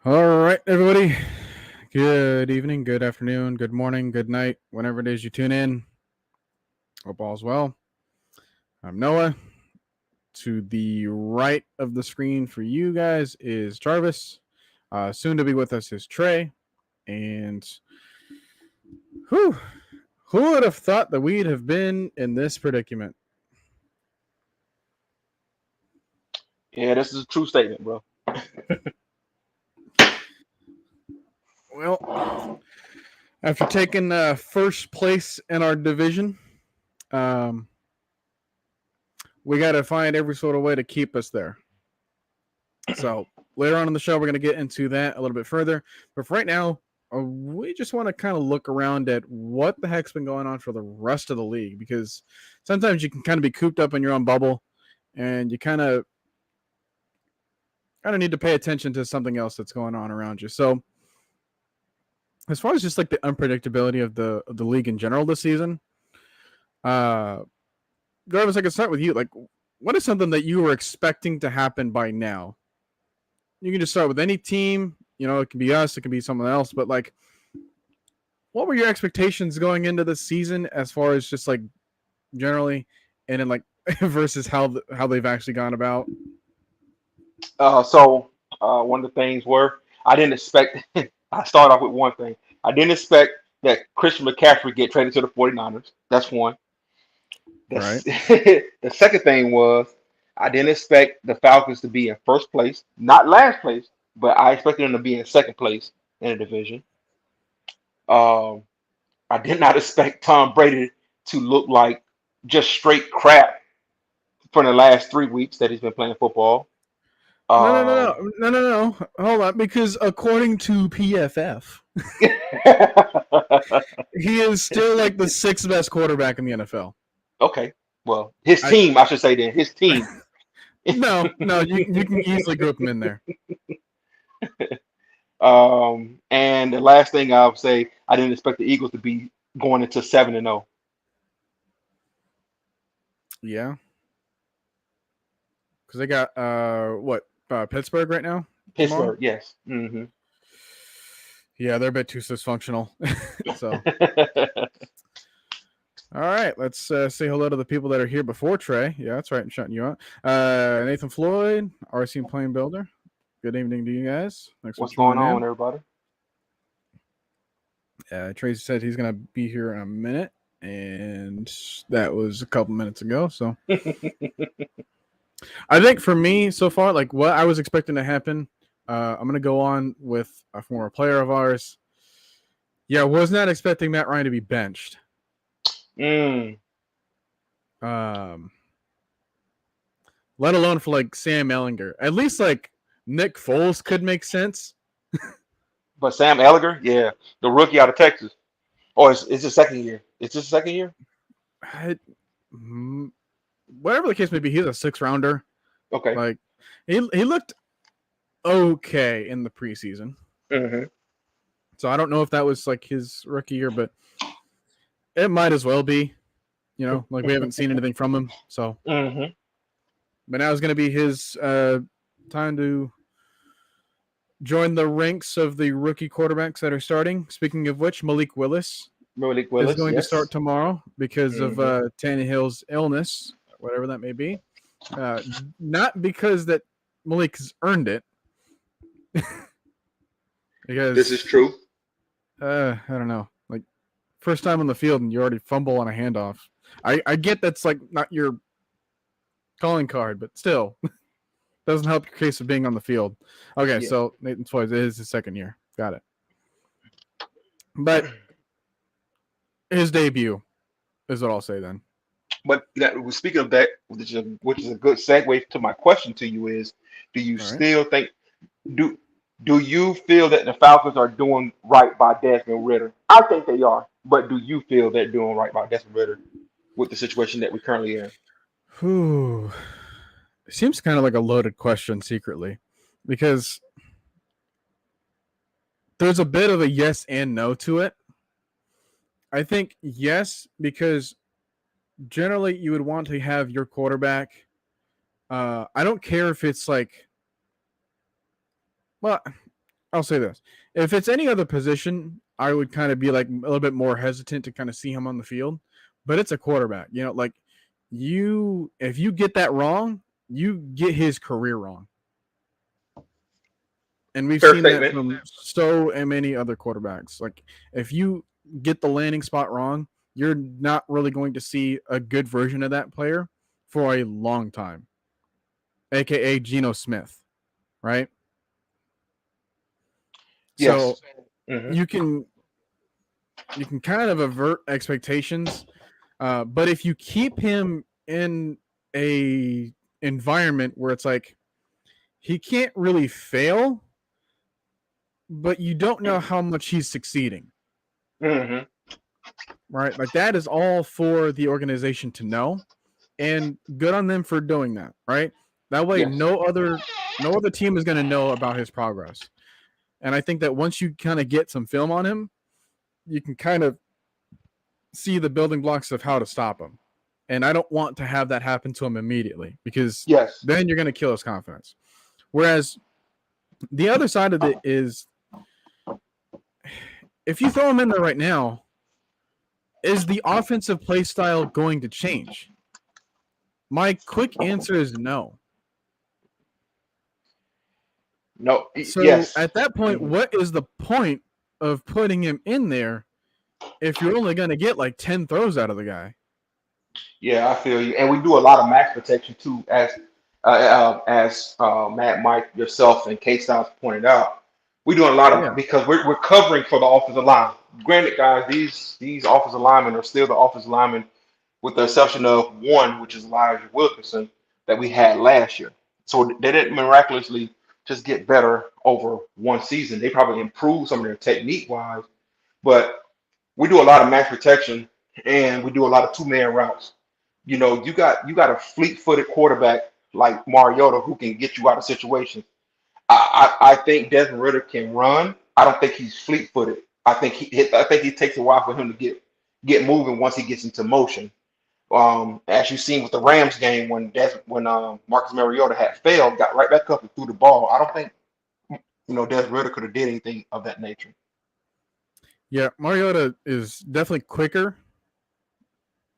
All right, everybody. Good evening, good afternoon, good morning, good night, whenever it is you tune in. Hope all's well. I'm Noah. To the right of the screen for you guys is Jarvis. Soon to be with us is Trey. And whew, who would have thought that we'd have been in this predicament? Yeah, this is a true statement, bro. Well, after taking first place in our division, um, we got to find every sort of way to keep us there. So later on in the show, we're going to get into that a little bit further. But for right now, we just want to kind of look around at what the heck's been going on for the rest of the league, because sometimes you can kind of be cooped up in your own bubble, and you kind of need to pay attention to something else that's going on around you. So as far as just like the unpredictability of the league in general this season, uh, Jarvis, I can start with you. Like, what is something that you were expecting to happen by now? You can just start with any team. You know, it can be us, it can be someone else, but like, what were your expectations going into the season as far as just like generally, and then like versus how they've actually gone about? One of the things were I didn't expect. I start off with one thing. I didn't expect that Christian McCaffrey get traded to the 49ers. That's one. Right. The second thing was I didn't expect the Falcons to be in first place, not last place, but I expected them to be in second place in the division. Um, I did not expect Tom Brady to look like just straight crap for the last 3 weeks that he's been playing football. No, no, no, Um, no, no, no, no. Hold on, because according to PFF, he is still like the sixth best quarterback in the NFL. okay. Well, his I team, I should say then, his team. no, you can easily group him in there. And the last thing I would say, I didn't expect the Eagles to be going into 7-0. Yeah, because they got what Pittsburgh right now tomorrow. Pittsburgh, yes. Hmm. Yeah, they're a bit too dysfunctional. So all right, let's say hello to the people that are here before Trey. Yeah, that's right. I'm shutting you out. Nathan Floyd, RC Plane Builder. Good evening to you guys. Thanks for What's going tuning on, in. everybody? Tracy said he's going to be here in a minute, and that was a couple minutes ago. So I think for me so far, like what I was expecting to happen, I'm going to go on with a former player of ours. Yeah, I was not expecting Matt Ryan to be benched. Mm. Um, let alone for like Sam Ellinger. At least like Nick Foles could make sense. But Sam Ellinger, yeah, the rookie out of Texas. Oh, it's his second year. It's his second year? I, whatever the case may be, he's a 6 rounder. Okay. Like he looked okay in the preseason. Hmm. So I don't know if that was like his rookie year, but it might as well be. You know, like we haven't seen anything from him. So, Hmm. but now is going to be his time to join the ranks of the rookie quarterbacks that are starting. Speaking of which, Malik Willis Malik is Willis, going to start yes. tomorrow because of Hmm. Tannehill's illness, whatever that may be. Uh, Not because that Malik has earned it, This is because true. I don't know, like first time on the field and you already fumble on a handoff. I get that's like not your calling card, but still doesn't help your case of being on the field. Okay, Yeah. so Nathan Floyd is his second year. Got it. But his debut is what I'll say then. But speaking of that, which is a good segue to my question to you is, do you All right. still think do do you feel that the Falcons are doing right by Desmond Ritter? I think they are, but do you feel they're doing right by Desmond Ritter with the situation that we currently in? Whew. It seems kind of like a loaded question secretly, because there's a bit of a yes and no to it. I think yes, because generally you would want to have your quarterback. I don't care if it's like, well, I'll say this: if it's any other position, I would kind of be like a little bit more hesitant to kind of see him on the field. But it's a quarterback, like if you get that wrong, you get his career wrong. And we've Fair seen that statement. from so many other quarterbacks. Like if you get the landing spot wrong, you're not really going to see a good version of that player for a long time. AKA Geno Smith, right? So Yes. Hmm. you can kind of avert expectations, but if you keep him in a environment where it's like he can't really fail, but you don't know how much he's succeeding, Hmm. right? Like that is all for the organization to know, and good on them for doing that, right? That way, Yes. no other team is going to know about his progress. And I think that once you kind of get some film on him, you can kind of see the building blocks of how to stop him. And I don't want to have that happen to him immediately because Yes. then you're going to kill his confidence. Whereas the other side of it is if you throw him in there right now, is the offensive play style going to change? My quick answer is no. No. So Yes. at that point, Mhm. what is the point of putting him in there if you're only going to get like 10 throws out of the guy? Yeah, I feel you. And we do a lot of max protection too, as Matt, Mike, yourself, and K Styles pointed out. We're doing a lot of Yeah. because we're covering for the offensive line. Granted, guys, these offensive linemen are still the offensive linemen, with the exception of one, which is Elijah Wilkinson, that we had last year. So they didn't miraculously just get better over one season. They probably improved some of their technique wise, but we do a lot of max protection and we do a lot of two-man routes. You got a fleet-footed quarterback like Mariota who can get you out of situations. I think Desmond Ritter can run. I don't think he's fleet-footed. I think it takes a while for him to get moving once he gets into motion. As you've seen with the Rams game when Marcus Mariota had failed, got right back up and threw the ball. I don't think Desmond Ritter could have did anything of that nature. Yeah, Mariota is definitely quicker,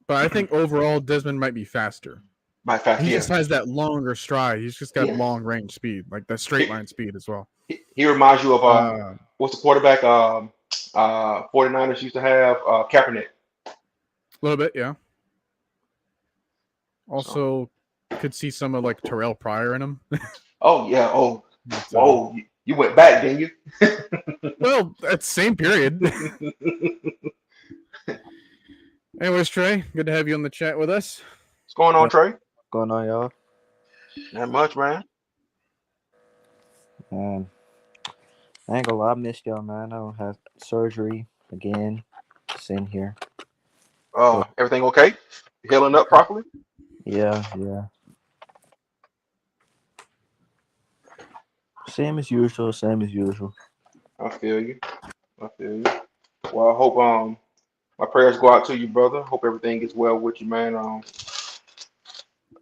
but I think overall Desmond might be faster. My fast, He just yeah, has that longer stride. He's just got yes. long range speed, like that straight line speed as well. He reminds you of Uh, what's the quarterback 49ers used to have, Kaepernick. a little bit, yeah. So, Also, could see some of like Terrell Pryor in him. oh yeah, oh So, whoa, you went back, didn't you? well, at the same period. Anyways, Trey, good to have you on the chat with us. What's going on, Yeah, Trey? going on, y'all? Not much, man. Man, I ain't gonna lie, I missed y'all, man. I don't have surgery again. Just in here. So, Everything okay? Healing up properly? yeah. Same as usual, same as usual. I feel you. I feel you. Well, I hope my prayers go out to you, brother. Hope everything gets well with you, man.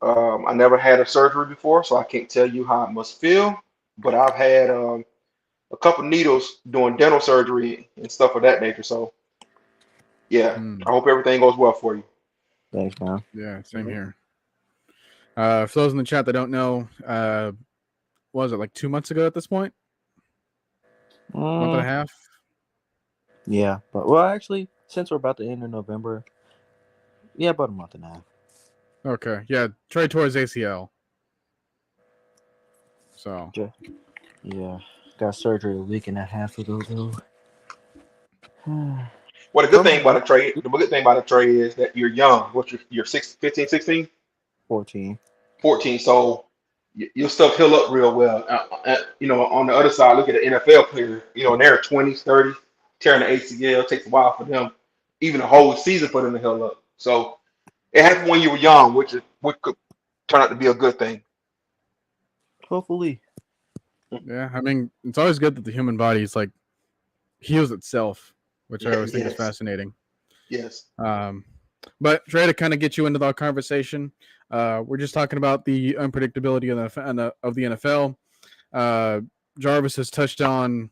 I never had a surgery before, so I can't tell you how it must feel. But I've had a couple needles doing dental surgery and stuff of that nature. So yeah, I hope everything goes well for you. Thanks, man. Yeah, same here. For those in the chat that don't know, what was it like 2 months ago at this point? Month and a half? Yeah, but well, actually, since we're about to end in November, yeah, about a month and a half. Okay, yeah, Trey tore his ACL. So Yeah, got surgery a week and a half ago, though. Well, the good thing about a trade is that you're young. What you're 15, 16, 14. 14. So your stuff heal up real well. On the other side, look at an NFL player. In their 20s, 30s, tearing the ACL takes a while for them, even a whole season for them to heal up. So it happened when you were young, which could turn out to be a good thing. Hopefully. yeah, I mean, it's always good that the human body is like heals itself, which I always think is Yes. fascinating. Yes. But Trey, to kind of get you into the conversation, we're just talking about the unpredictability of the NFL. Jarvis has touched on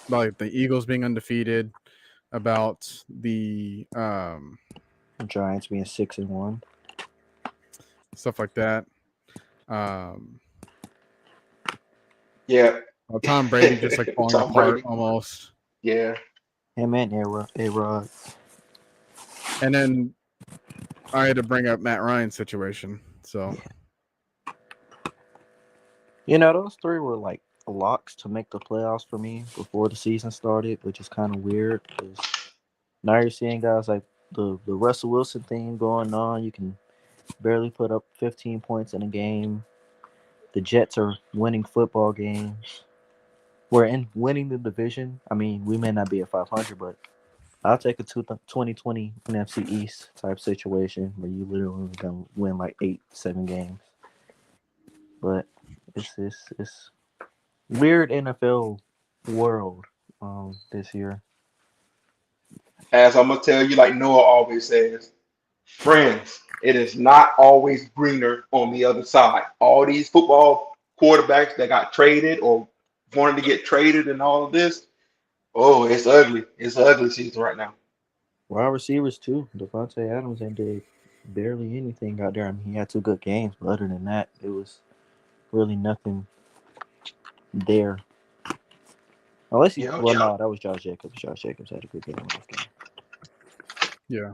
like the Eagles being undefeated, about the Giants being 6-1. stuff like that. Um, Yeah. Tom Brady just like falling Tom apart Brady. almost. Yeah. Him and A-Rod. And then I had to bring up Matt Ryan's situation. So You know, those three were like locks to make the playoffs for me before the season started, which is kind of weird because now you're seeing guys like the Russell Wilson thing going on. You can barely put up 15 points in a game. The Jets are winning football games. We're in winning the division. I mean, we may not be at 500, but I'll take a 2020 NFC East type situation where you literally gonna win like 8-7 games. But it's weird NFL world this year. As I'm gonna tell you, like Noah always says, friends, it is not always greener on the other side. All these football quarterbacks that got traded or wanted to get traded and all of this, oh, it's ugly. It's an ugly season right now. Wide receivers too. Devontae Adams ain't did barely anything out there. I mean, he had 2 good games, but other than that, it was really nothing there. Unless he, Yeah, well, no, that was Josh Jacobs. Josh Jacobs had a good game last game. yeah.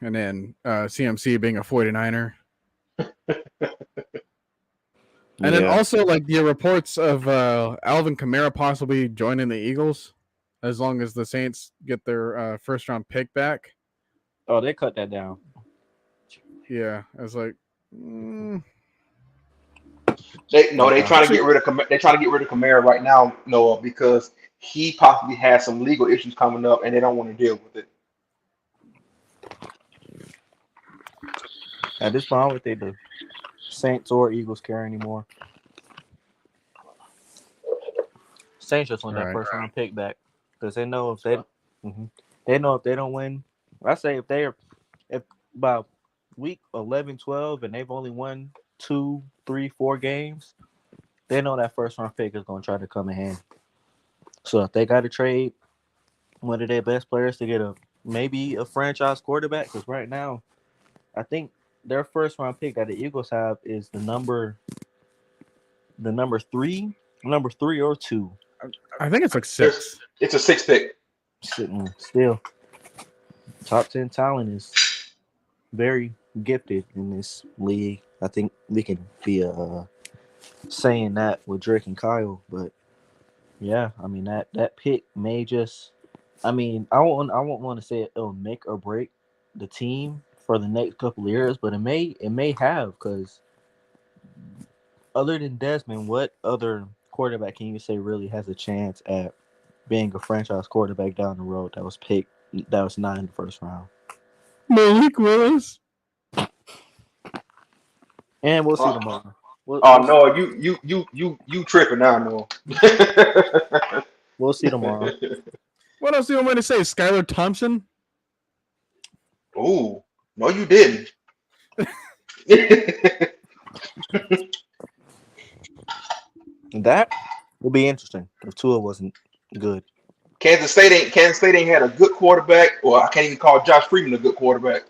And then CMC being a 49er. And then also like the reports of Alvin Kamara possibly joining the Eagles as long as the Saints get their first round pick back. Oh, they cut that down. Yeah, I was like, they trying to get rid of they trying to get rid of Kamara right now, Noah, because he possibly has some legal issues coming up and they don't want to deal with it. At this point, I don't think the Saints or Eagles care anymore. Saints just want that Right. first round pick back because they know if they know if they don't win. I say if by week 11, 12, and they've only won 2, 3, 4 games, they know that first round pick is going to try to come in hand. So if they got to trade one of their best players to get maybe a franchise quarterback, because right now, I think their first round pick that the Eagles have is the number 3 or 2. I think it's like 6. It's a 6 pick. Sitting still. Top 10 talent is very gifted in this league. I think we can be saying that with Drake and Kyle, but yeah, I mean that pick may just. I mean, I won't want to say it'll make or break the team for the next couple of years, but it may have, because other than Desmond, what other quarterback can you say really has a chance at being a franchise quarterback down the road that was picked, that was not in the first round? Malik Willis. And we'll see tomorrow. No, you tripping now, Noah. We'll see tomorrow. What else do you want me to say? Skylar Thompson? Oh, no, you didn't. That will be interesting if Tua wasn't good. Kansas State ain't had a good quarterback, or I can't even call Josh Freeman a good quarterback.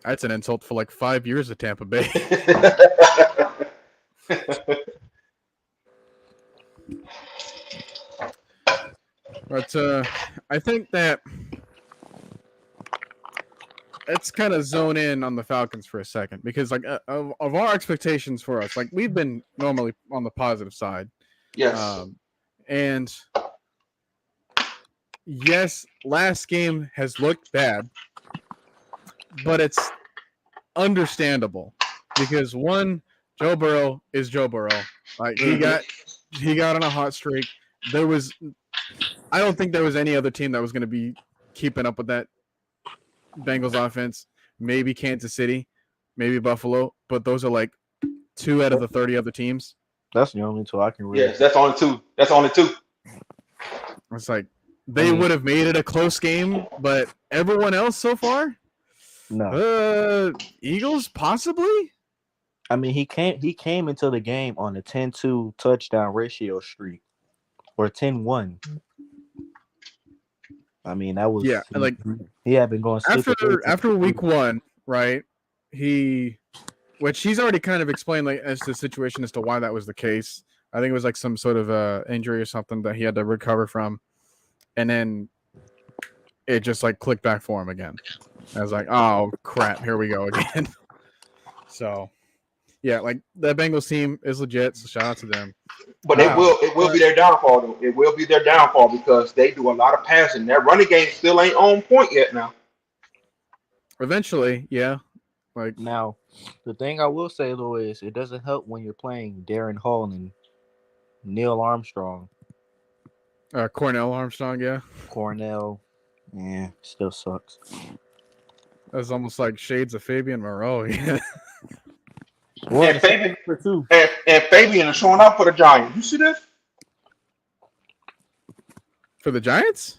That's an insult for like 5 years at Tampa Bay. But I think that let's kind of zone in on the Falcons for a second, because like of our expectations for us, like we've been normally on the positive side. Yes. And yes, last game has looked bad, but it's understandable because one, Joe Burrow is Joe Burrow. Like he got on a hot streak. I don't think there was any other team that was going to be keeping up with that Bengals offense. Maybe Kansas City, maybe Buffalo, but those are like 2 out of the 30 other teams. That's the only 2 I can really. Yes, that's only 2. That's only 2. It's like they would have made it a close game, but everyone else so far, no. Eagles possibly. I mean, he came into the game on a 10-2 touchdown ratio streak or 10-1. I mean, that Yeah, was and like he had been going after super good. after week 1, right? Which he's already kind of explained like as to the situation as to why that was the case. I think it was like some sort of injury or something that he had to recover from, and then it just like clicked back for him again. I was like, oh crap, here we go again. So yeah, like the Bengals team is legit, so shout out to them. But it will be But their downfall though. It will be their downfall because they do a lot of passing. Their running game still ain't on point yet now. eventually, yeah, like Now, the thing I will say though is it doesn't help when you're playing Darren Hall and Neil Armstrong, Cornell Armstrong, yeah, Cornell. Yeah, still sucks. that's almost like shades of Fabian Moreau. Yeah, One And Fabian for two. and Fabian is showing up for the Giants. You see this? for the Giants.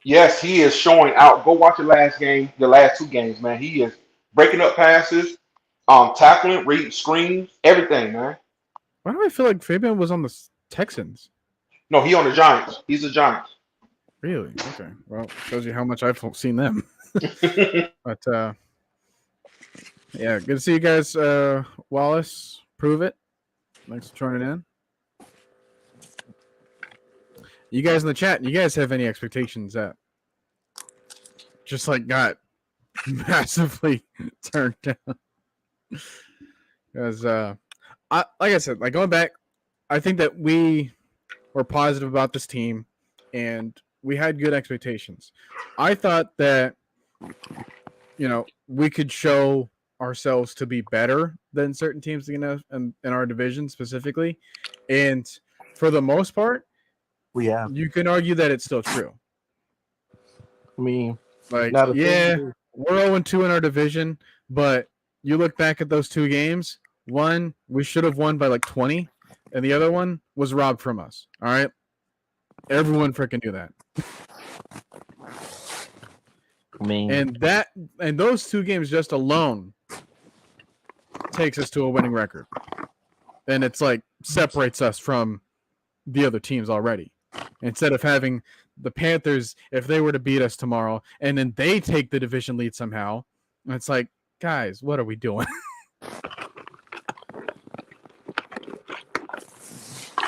Yes, he is showing out. Go watch the last two games, man. He is breaking up passes, tackling, reading screens, everything, man. Why do I feel like Fabian was on the Texans? No, he on the Giants. He's a Giants. Really? Okay. Well, shows you how much I've seen them. But yeah, good to see you guys. Wallace, prove it. Thanks for joining in. You guys in the chat, you guys have any expectations that just like got massively turned down? Because like I said, like going back, I think that we were positive about this team and we had good expectations. I thought that we could show ourselves to be better than certain teams in our division specifically, and for the most part, you can argue that it's still true. I mean, Like, now the yeah, thing is, we're 0-2 in our division, but you look back at those two games. One we should have won by like 20, and the other one was robbed from us. All right, everyone freaking knew that. I mean, And those two games just alone takes us to a winning record, and it's like separates us from the other teams already. Instead of having the Panthers, if they were to beat us tomorrow, and then they take the division lead somehow, and it's like, guys, what are we doing?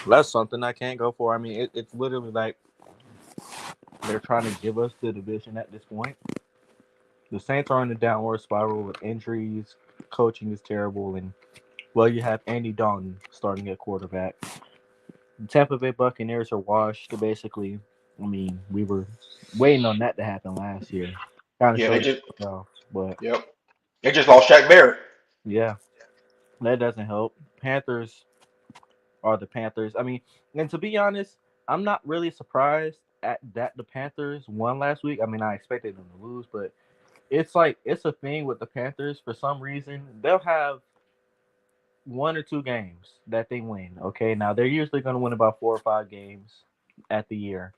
that's something I can't go for. I mean, it's literally like they're trying to give us the division at this point. The Saints are in a downward spiral with injuries, coaching is terrible, and you have Andy Dalton starting at quarterback. The Tampa Bay Buccaneers are washed. Basically, I mean, we were waiting on that to happen last year. Kind of Yeah, showed but yep. They just lost Shaq Barrett. yeah, that doesn't help. Panthers are the Panthers. I mean, and to be honest, I'm not really surprised at that the Panthers won last week. I mean, I expected them to lose, but it's like it's a thing with the Panthers. For some reason, they'll have one or two games that they win. Okay, now they're usually going to win about 4 or 5 games at the year,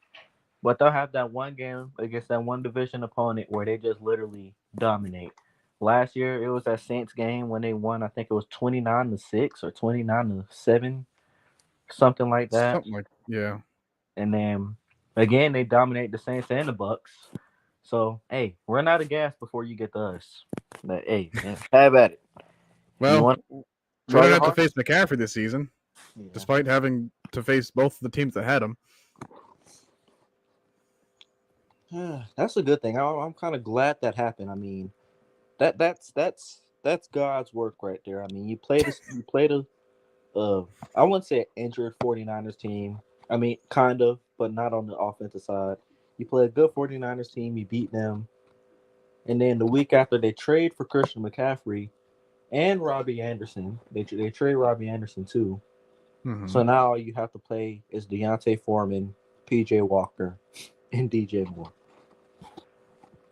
but they'll have that one game against that one division opponent where they just literally dominate. Last year, it was that Saints game when they won. I think it was 29-6 or 29-7, something like that. Something like, yeah. And then again, they dominate the Saints and the Bucks. So hey, run out of gas before you get to us. But, hey, man, have at it. Well, we try don't your have to hard? face McCaffrey this season, despite having to face both the teams that had him. That's a good thing. I'm kind of glad that happened. I mean, that's God's work right there. I mean, you played I wouldn't say an injured 49ers team. I mean, kind of, but not on the offensive side. You play a good 49ers team, you beat them. And then the week after they trade for Christian McCaffrey and Robbie Anderson, they trade Robbie Anderson too. Mm-hmm. So now all you have to play is Deontay Foreman, PJ Walker, and DJ Moore.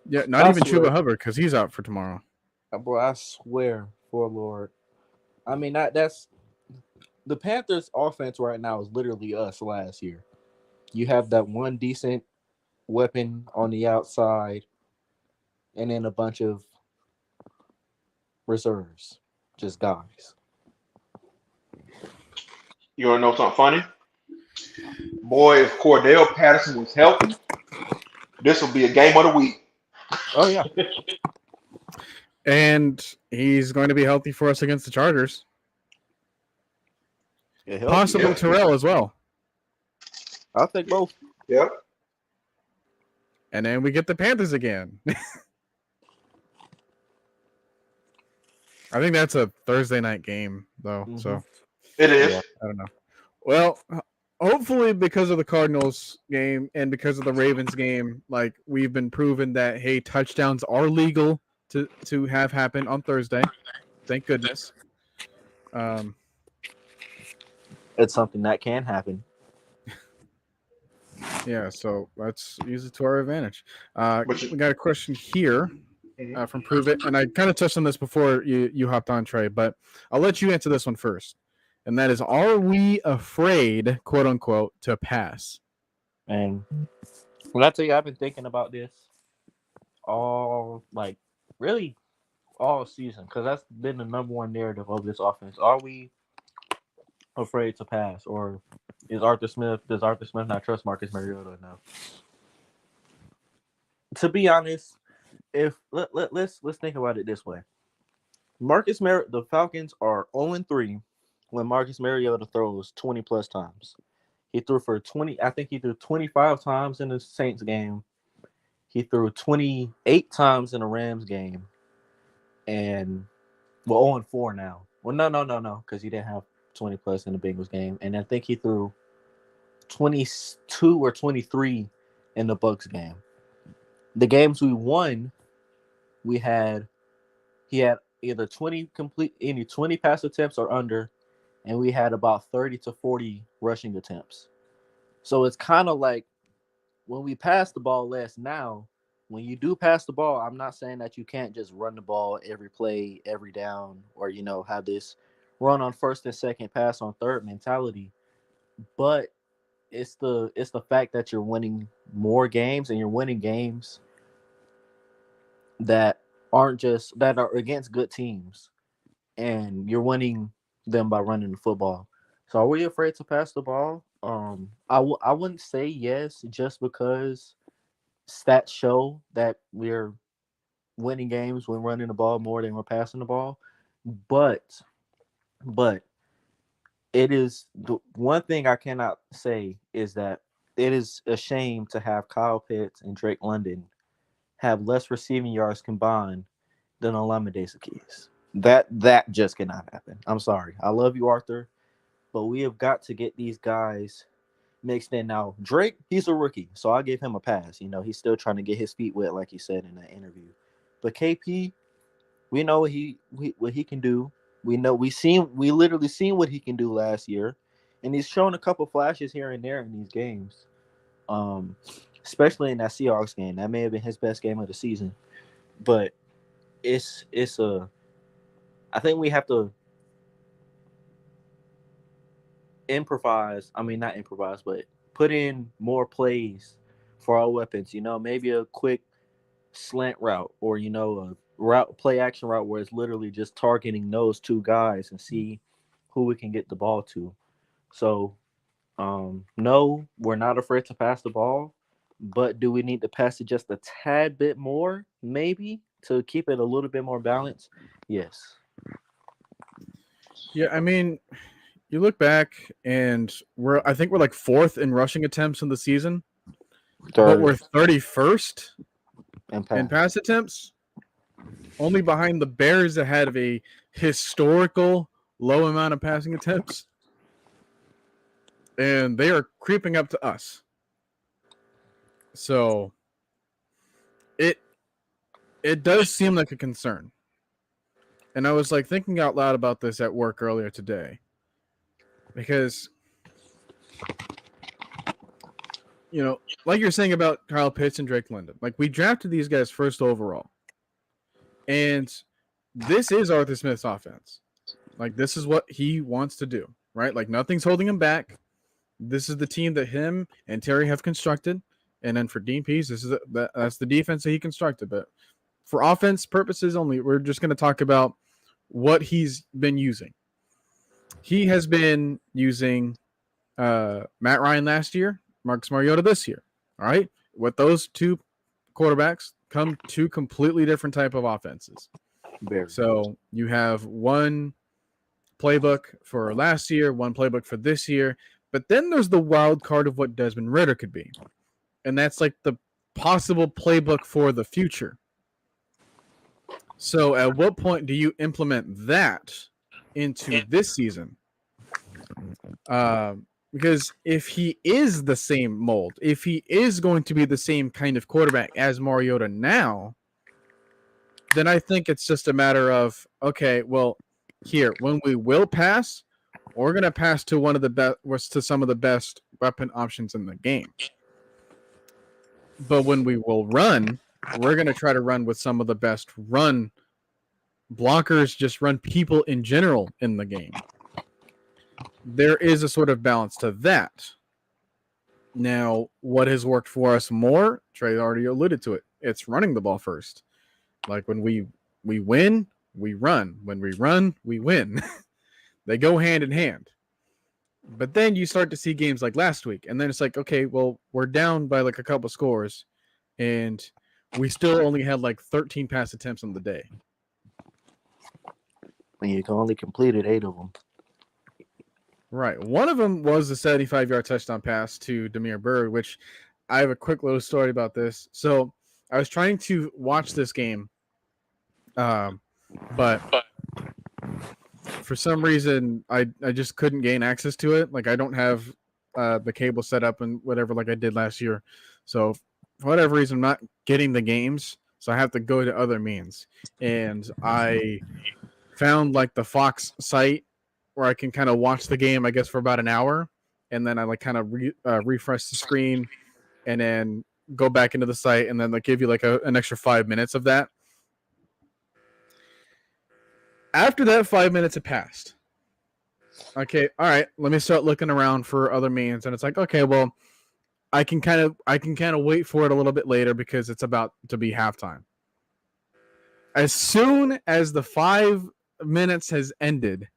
Yeah, not even Chuba Hubbard because he's out for tomorrow. Bro, I swear for Lord. I mean, that's the Panthers' offense right now is literally us last year. You have that one decent weapon on the outside, and then a bunch of reserves. just guys. You want to know something funny? Boy, if Cordell Patterson was healthy, this will be a game of the week. Oh yeah, And he's going to be healthy for us against the Chargers. it helps. Possibly Yeah. Terrell as well. I'll take both. Yep. And then we get the Panthers again. I think that's a Thursday night game, though. Mhm. So It is. Yeah. I don't know. Well, hopefully because of the Cardinals game and because of the Ravens game, like we've been proven that hey, touchdowns are legal to have happen on Thursday. Thank goodness. It's something that can happen. Yeah, so let's use it to our advantage. But you- We got a question here from Prove It, and I kind of touched on this before you hopped on, Trey, but I'll let you answer this one first. And that is, are we afraid, quote unquote, to pass? And when I tell you, I've been thinking about this really all season, because that's been the number one narrative of this offense. Are we afraid to pass, or does Arthur Smith not trust Marcus Mariota enough? To be honest, if let's think about it this way. The Falcons are 0-3 when Marcus Mariota throws 20 plus times. He threw for 20. I think he threw 25 times in the Saints game. He threw 28 times in the Rams game. And 0-4 now. Well, no, because he didn't have 20 plus in the Bengals game. And I think he threw 22 or 23 in the Bucs game. The games we won, he had either 20 pass attempts or under, and we had about 30 to 40 rushing attempts. So it's kind of like when we pass the ball less now, when you do pass the ball, I'm not saying that you can't just run the ball every play, every down, or have this run on first and second, pass on third mentality. But it's the fact that you're winning more games, and you're winning games that are against good teams, and you're winning them by running the football. So are we afraid to pass the ball? I wouldn't say yes, just because stats show that we're winning games when running the ball more than we're passing the ball. But it is the one thing I cannot say is that it is a shame to have Kyle Pitts and Drake London have less receiving yards combined than Olamide Zaccheaus. That just cannot happen. I'm sorry. I love you, Arthur, but we have got to get these guys mixed in. Now, Drake, he's a rookie, so I'll give him a pass. He's still trying to get his feet wet, like he said in that interview. But KP, we know what he can do. We literally seen what he can do last year, and he's shown a couple flashes here and there in these games. Especially in that Seahawks game. That may have been his best game of the season. But I think we have to not improvise, but put in more plays for our weapons. Maybe a quick slant route, or a play action route where it's literally just targeting those two guys and see who we can get the ball to. So, no, we're not afraid to pass the ball, but do we need to pass it just a tad bit more, maybe, to keep it a little bit more balanced? Yes. Yeah, I mean, you look back and I think we're like 4th in rushing attempts in the season, but we're 31st in pass attempts, only behind the Bears that had a historical low amount of passing attempts, and they are creeping up to us. So it does seem like a concern. And I was like thinking out loud about this at work earlier today, because like you're saying about Kyle Pitts and Drake London, like we drafted these guys first overall, and this is Arthur Smith's offense. Like this is what he wants to do, right? Like nothing's holding him back. This is the team that him and Terry have constructed, and then for Dean Pease, that's the defense that he constructed. But for offense purposes only, we're just going to talk about what he's been using. He has been using Matt Ryan last year, Marcus Mariota this year. All right. With those two quarterbacks come two completely different type of offenses. So you have one playbook for last year, one playbook for this year, but then there's the wild card of what Desmond Ridder could be. And that's like the possible playbook for the future. So at what point do you implement that into this season? Because if he is the same mold, if he is going to be the same kind of quarterback as Mariota now, then I think it's just a matter of, okay, well, here, when we will pass, we're going to pass to one of the best, to some of the best weapon options in the game. But when we will run, we're going to try to run with some of the best run blockers, just run people in general in the game. There is a sort of balance to that. Now, what has worked for us more, Trey already alluded to it, it's running the ball first. Like when we win, we run. When we run, we win. They go hand in hand. But then you start to see games like last week, and then it's like, okay, well, we're down by like a couple scores, and we still only had like 13 pass attempts on the day. And you only completed 8 of them. Right. One of them was the 75-yard touchdown pass to Damiere Byrd, which I have a quick little story about this. So I was trying to watch this game, but for some reason I just couldn't gain access to it. Like I don't have the cable set up and whatever like I did last year. So for whatever reason, I'm not getting the games. So I have to go to other means. And I found like the Fox site where I can kind of watch the game, I guess, for about an hour. And then I like kind of refresh the screen and then go back into the site and then like give you like an extra 5 minutes of that. After that 5 minutes had passed, okay, all right, let me start looking around for other means. And it's like, okay, well, I can kind of wait for it a little bit later because it's about to be halftime. As soon as the 5 minutes has ended,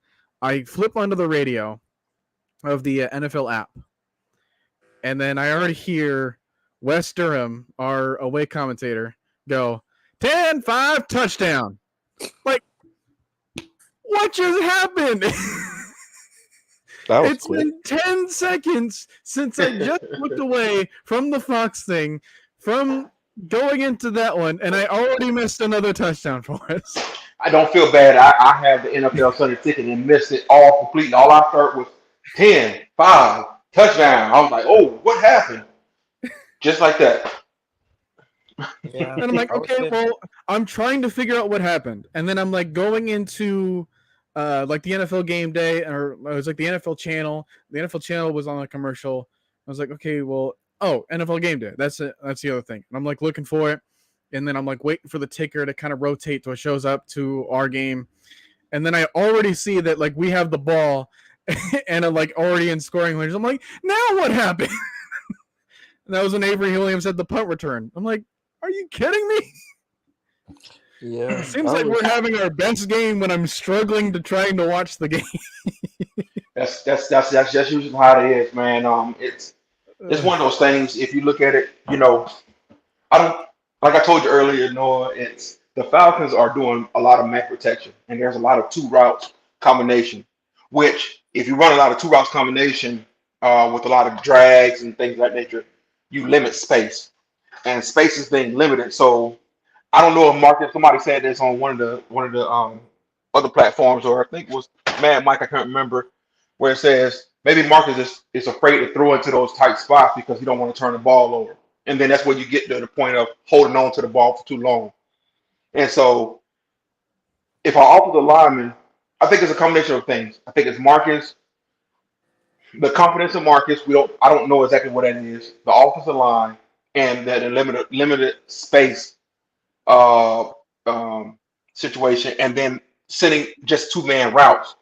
I flip onto the radio of the NFL app, and then I already hear Wes Durham, our away commentator, go, 10-5 touchdown. Like, what just happened? It's quick. Been 10 seconds since I just looked away from the Fox thing, from going into that one, and I already missed another touchdown for us. I don't feel bad. I have the NFL Sunday ticket and missed it all completely. All I heard was 10-5 touchdown. I was like, oh, what happened? Just like that. Yeah. And I'm like, okay, well, I'm trying to figure out what happened. And then I'm like going into like the NFL game day, or it was like the NFL channel. The NFL channel was on a commercial. I was like, okay, well, oh, NFL game day. That's it. That's the other thing. And I'm like looking for it. And then I'm like waiting for the ticker to kind of rotate till it shows up to our game. And then I already see that like we have the ball and I'm like already in scoring range. I'm like, now what happened? And that was when Avery Williams had the punt return. I'm like, are you kidding me? Yeah. It seems like we're having our best game when I'm struggling to trying to watch the game. That's usually how it is, man. It's one of those things. If you look at it, you know, like I told you earlier, Noah, it's the Falcons are doing a lot of man protection, and there's a lot of 2 routes combination, which if you run a lot of 2 routes combination with a lot of drags and things of that nature, you limit space, and space is being limited. So I don't know if Marcus, somebody said this on one of the other platforms, or I think it was Mad Mike, I can't remember, where it says maybe Marcus is afraid to throw into those tight spots because he don't want to turn the ball over. And then that's where you get to the point of holding on to the ball for too long. And so if our offensive lineman, I think it's a combination of things. I think it's Marcus, the confidence of Marcus. I don't know exactly what that is. The offensive line and the limited space situation, and then sending just 2-man routes.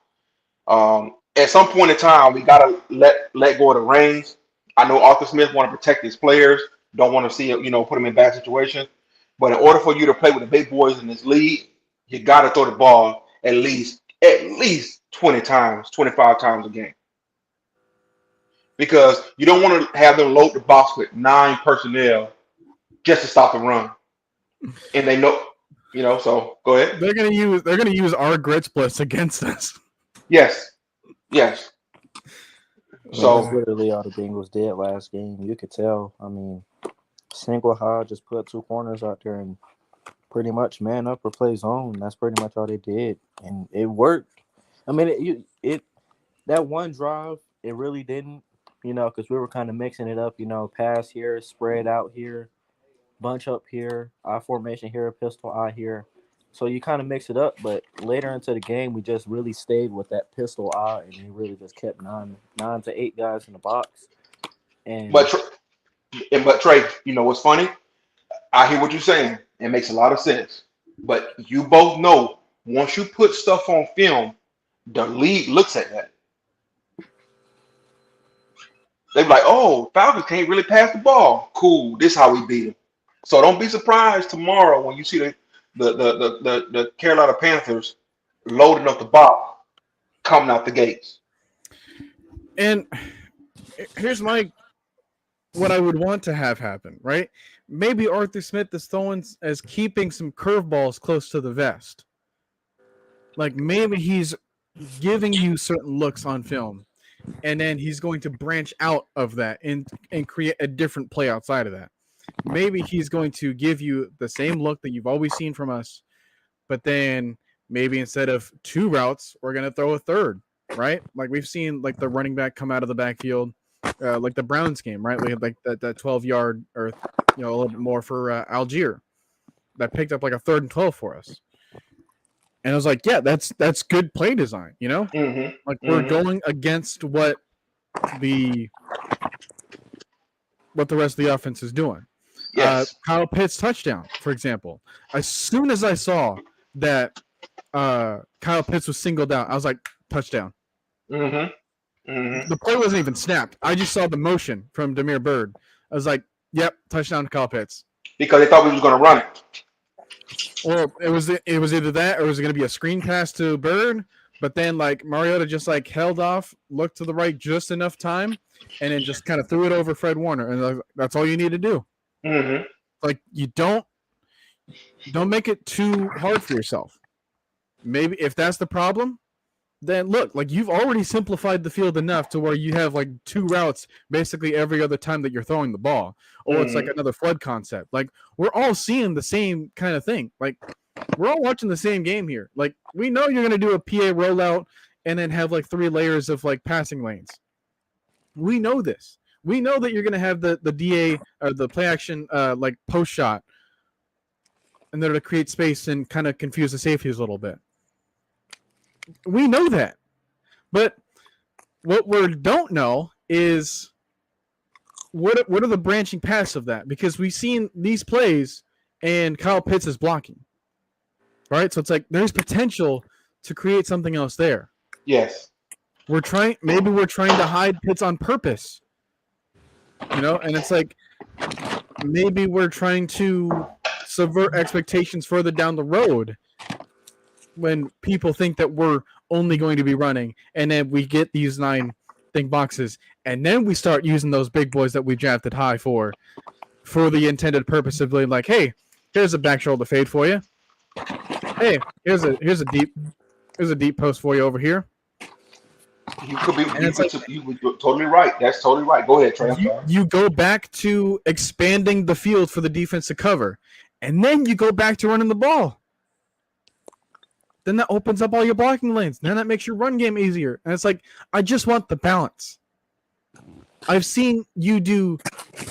At some point in time, we gotta let go of the reins. I know Arthur Smith want to protect his players. Don't want to see it, put them in bad situations. But in order for you to play with the big boys in this league, you got to throw the ball at least 20 times, 25 times a game. Because you don't want to have them load the box with 9 personnel just to stop the run. And they know, so go ahead. They're gonna use our grit splits against us. Yes. Yes. So that's So literally all the Bengals did last game. You could tell. I mean, single high just put 2 corners out there and pretty much man up or play zone. That's pretty much all they did, and it worked. I mean, it that one drive, it really didn't, because we were kind of mixing it up. Pass here, spread out here, bunch up here, I formation here, pistol I here. So you kind of mix it up, but later into the game, we just really stayed with that pistol I, and he really just kept 9 to 8 guys in the box. And but Trey, what's funny? I hear what you're saying. It makes a lot of sense. But you both know once you put stuff on film, the league looks at that. They're like, oh, Falcons can't really pass the ball. Cool. This is how we beat them. So don't be surprised tomorrow when you see the Carolina Panthers loading up the box coming out the gates. And here's what I would want to have happen, right? Maybe Arthur Smith is throwing as keeping some curveballs close to the vest. Like maybe he's giving you certain looks on film, and then he's going to branch out of that and create a different play outside of that. Maybe he's going to give you the same look that you've always seen from us, but then maybe instead of 2 routes, we're going to throw a third, right? Like we've seen like the running back come out of the backfield, like the Browns game, right? We had like that 12-yard or a little bit more for Algier that picked up like a 3rd and 12 for us. And I was like, yeah, that's good play design, Mm-hmm. Like we're going against what the rest of the offense is doing. Yes. Kyle Pitts touchdown, for example. As soon as I saw that Kyle Pitts was singled out, I was like, touchdown. Mm-hmm. Mm-hmm. The play wasn't even snapped. I just saw the motion from Damiere Byrd. I was like, yep, touchdown to Kyle Pitts. Because they thought we was going to run it. Or it was either that or it was going to be a screen pass to Byrd, but then like Mariota just like held off, looked to the right just enough time, and then just kind of threw it over Fred Warner, and that's all you need to do. Mm-hmm. Like you don't make it too hard for yourself. Maybe if that's the problem, then look, like you've already simplified the field enough to where you have like 2 routes basically every other time that you're throwing the ball, or it's like another flood concept. Like we're all seeing the same kind of thing. Like we're all watching the same game here. Like we know you're gonna do a PA rollout and then have like 3 layers of like passing lanes. We know this. We know that you're gonna have the DA or the play action like post shot, and they're to create space and kind of confuse the safeties a little bit. We know that, but what we don't know is what are the branching paths of that, because we've seen these plays and Kyle Pitts is blocking, right? So it's like there's potential to create something else there. Yes. Maybe we're trying to hide Pitts on purpose, and it's like maybe we're trying to subvert expectations further down the road when people think that we're only going to be running, and then we get these 9 thing boxes, and then we start using those big boys that we drafted high for the intended purpose of being like, hey, here's a back shoulder fade for you. Hey, here's a deep post for you over here. You're totally right. That's totally right. Go ahead, Trey. You go back to expanding the field for the defense to cover, and then you go back to running the ball. Then that opens up all your blocking lanes. Then that makes your run game easier. And it's like, I just want the balance. I've seen you do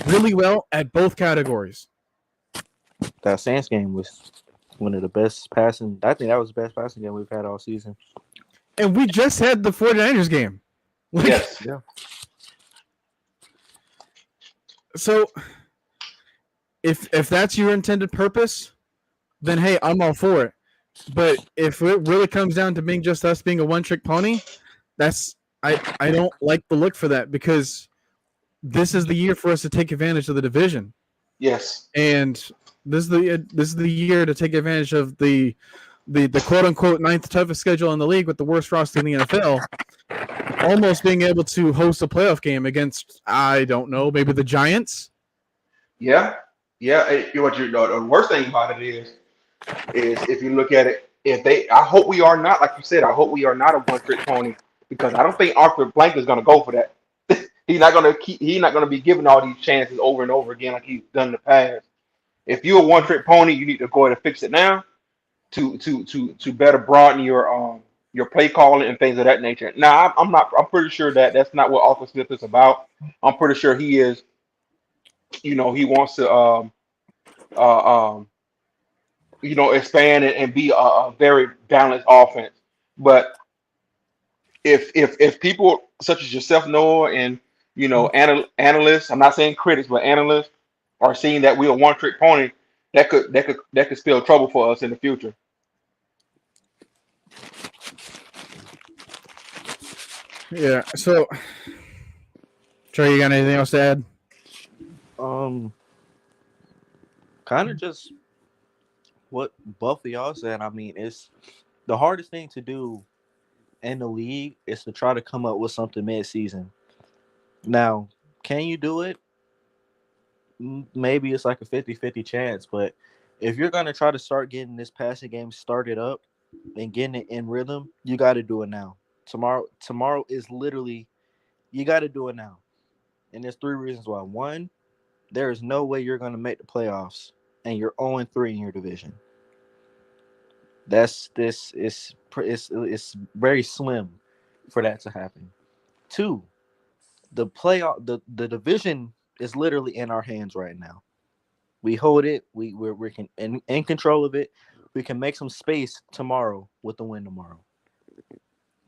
really well at both categories. That Saints game was one of the best passing. I think that was the best passing game we've had all season. And we just had the 49ers game. Yes. Yeah. So if that's your intended purpose, then hey, I'm all for it. But if it really comes down to being just us being a one-trick pony, I don't like the look for that, because this is the year for us to take advantage of the division. Yes. And this is the year to take advantage of the the quote unquote ninth toughest schedule in the league with the worst roster in the NFL, almost being able to host a playoff game against, I don't know, maybe the Giants. Yeah, yeah. The worst thing about it is if you look at it, if they, I hope we are not, like you said, I hope we are not a one trick pony because I don't think Arthur Blank is going to go for that. He's not going to keep. He's not going to be given all these chances over and over again like he's done in the past. If you're a one trick pony, you need to go ahead and fix it now to better broaden your play calling and things of that nature. Now I'm not. I'm pretty sure that that's not what Arthur Smith is about. I'm pretty sure he is. He wants to uh, um, expand and be a very balanced offense. But if people such as yourself, Noah, and analysts, I'm not saying critics, but analysts are seeing that we're a one trick pony, that could spell trouble for us in the future. Yeah. So, Trey, you got anything else to add? Kind of just what both of y'all said. I mean, it's the hardest thing to do in the league is to try to come up with something mid-season. Now, can you do it? Maybe it's like a 50-50 chance, but if you're going to try to start getting this passing game started up and getting it in rhythm, you got to do it now. Tomorrow is literally, you got to do it now. And there's 3 reasons why. 1, there is no way you're going to make the playoffs and you're 0-3 in your division. It's very slim for that to happen. 2, the division is literally in our hands right now. We hold it. We're in control of it. We can make some space tomorrow with the win tomorrow.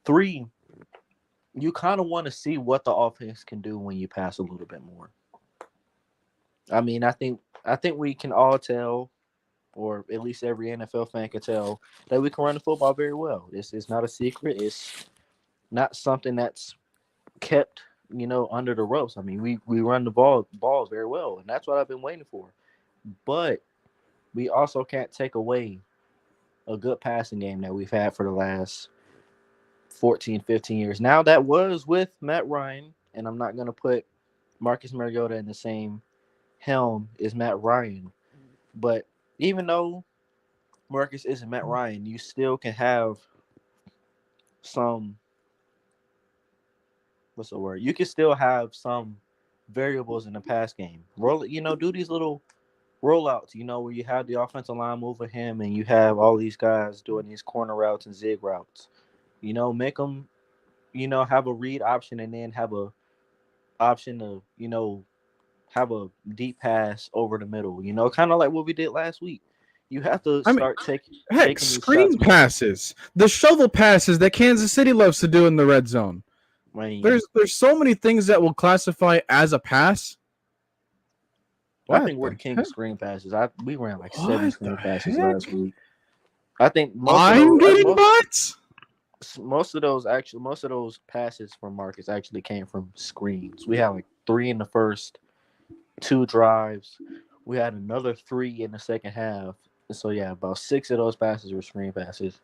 3, you kind of want to see what the offense can do when you pass a little bit more. I mean, I think we can all tell, or at least every NFL fan can tell, that we can run the football very well. It's not a secret. It's not something that's kept, under the ropes. I mean, we run the balls very well, and that's what I've been waiting for. But we also can't take away a good passing game that we've had for the last 14, 15 years. Now, that was with Matt Ryan, and I'm not going to put Marcus Mariota in the same helm as Matt Ryan. But even though Marcus isn't Matt Ryan, you still can have some, what's the word? You can still have some variables in the pass game. Do these little rollouts, where you have the offensive line moving him and you have all these guys doing these corner routes and zig routes. Make them, have a read option and then have a option to, have a deep pass over the middle, kind of like what we did last week. You have to start taking these screen shots passes, the shovel passes that Kansas City loves to do in the red zone. There's so many things that will classify as a pass. I think we're the king of screen passes. We ran like 7 screen passes last week. I think most of those passes from Marcus actually came from screens. We had like 3 in the first 2 drives. We had another 3 in the second half. So yeah, about 6 of those passes were screen passes.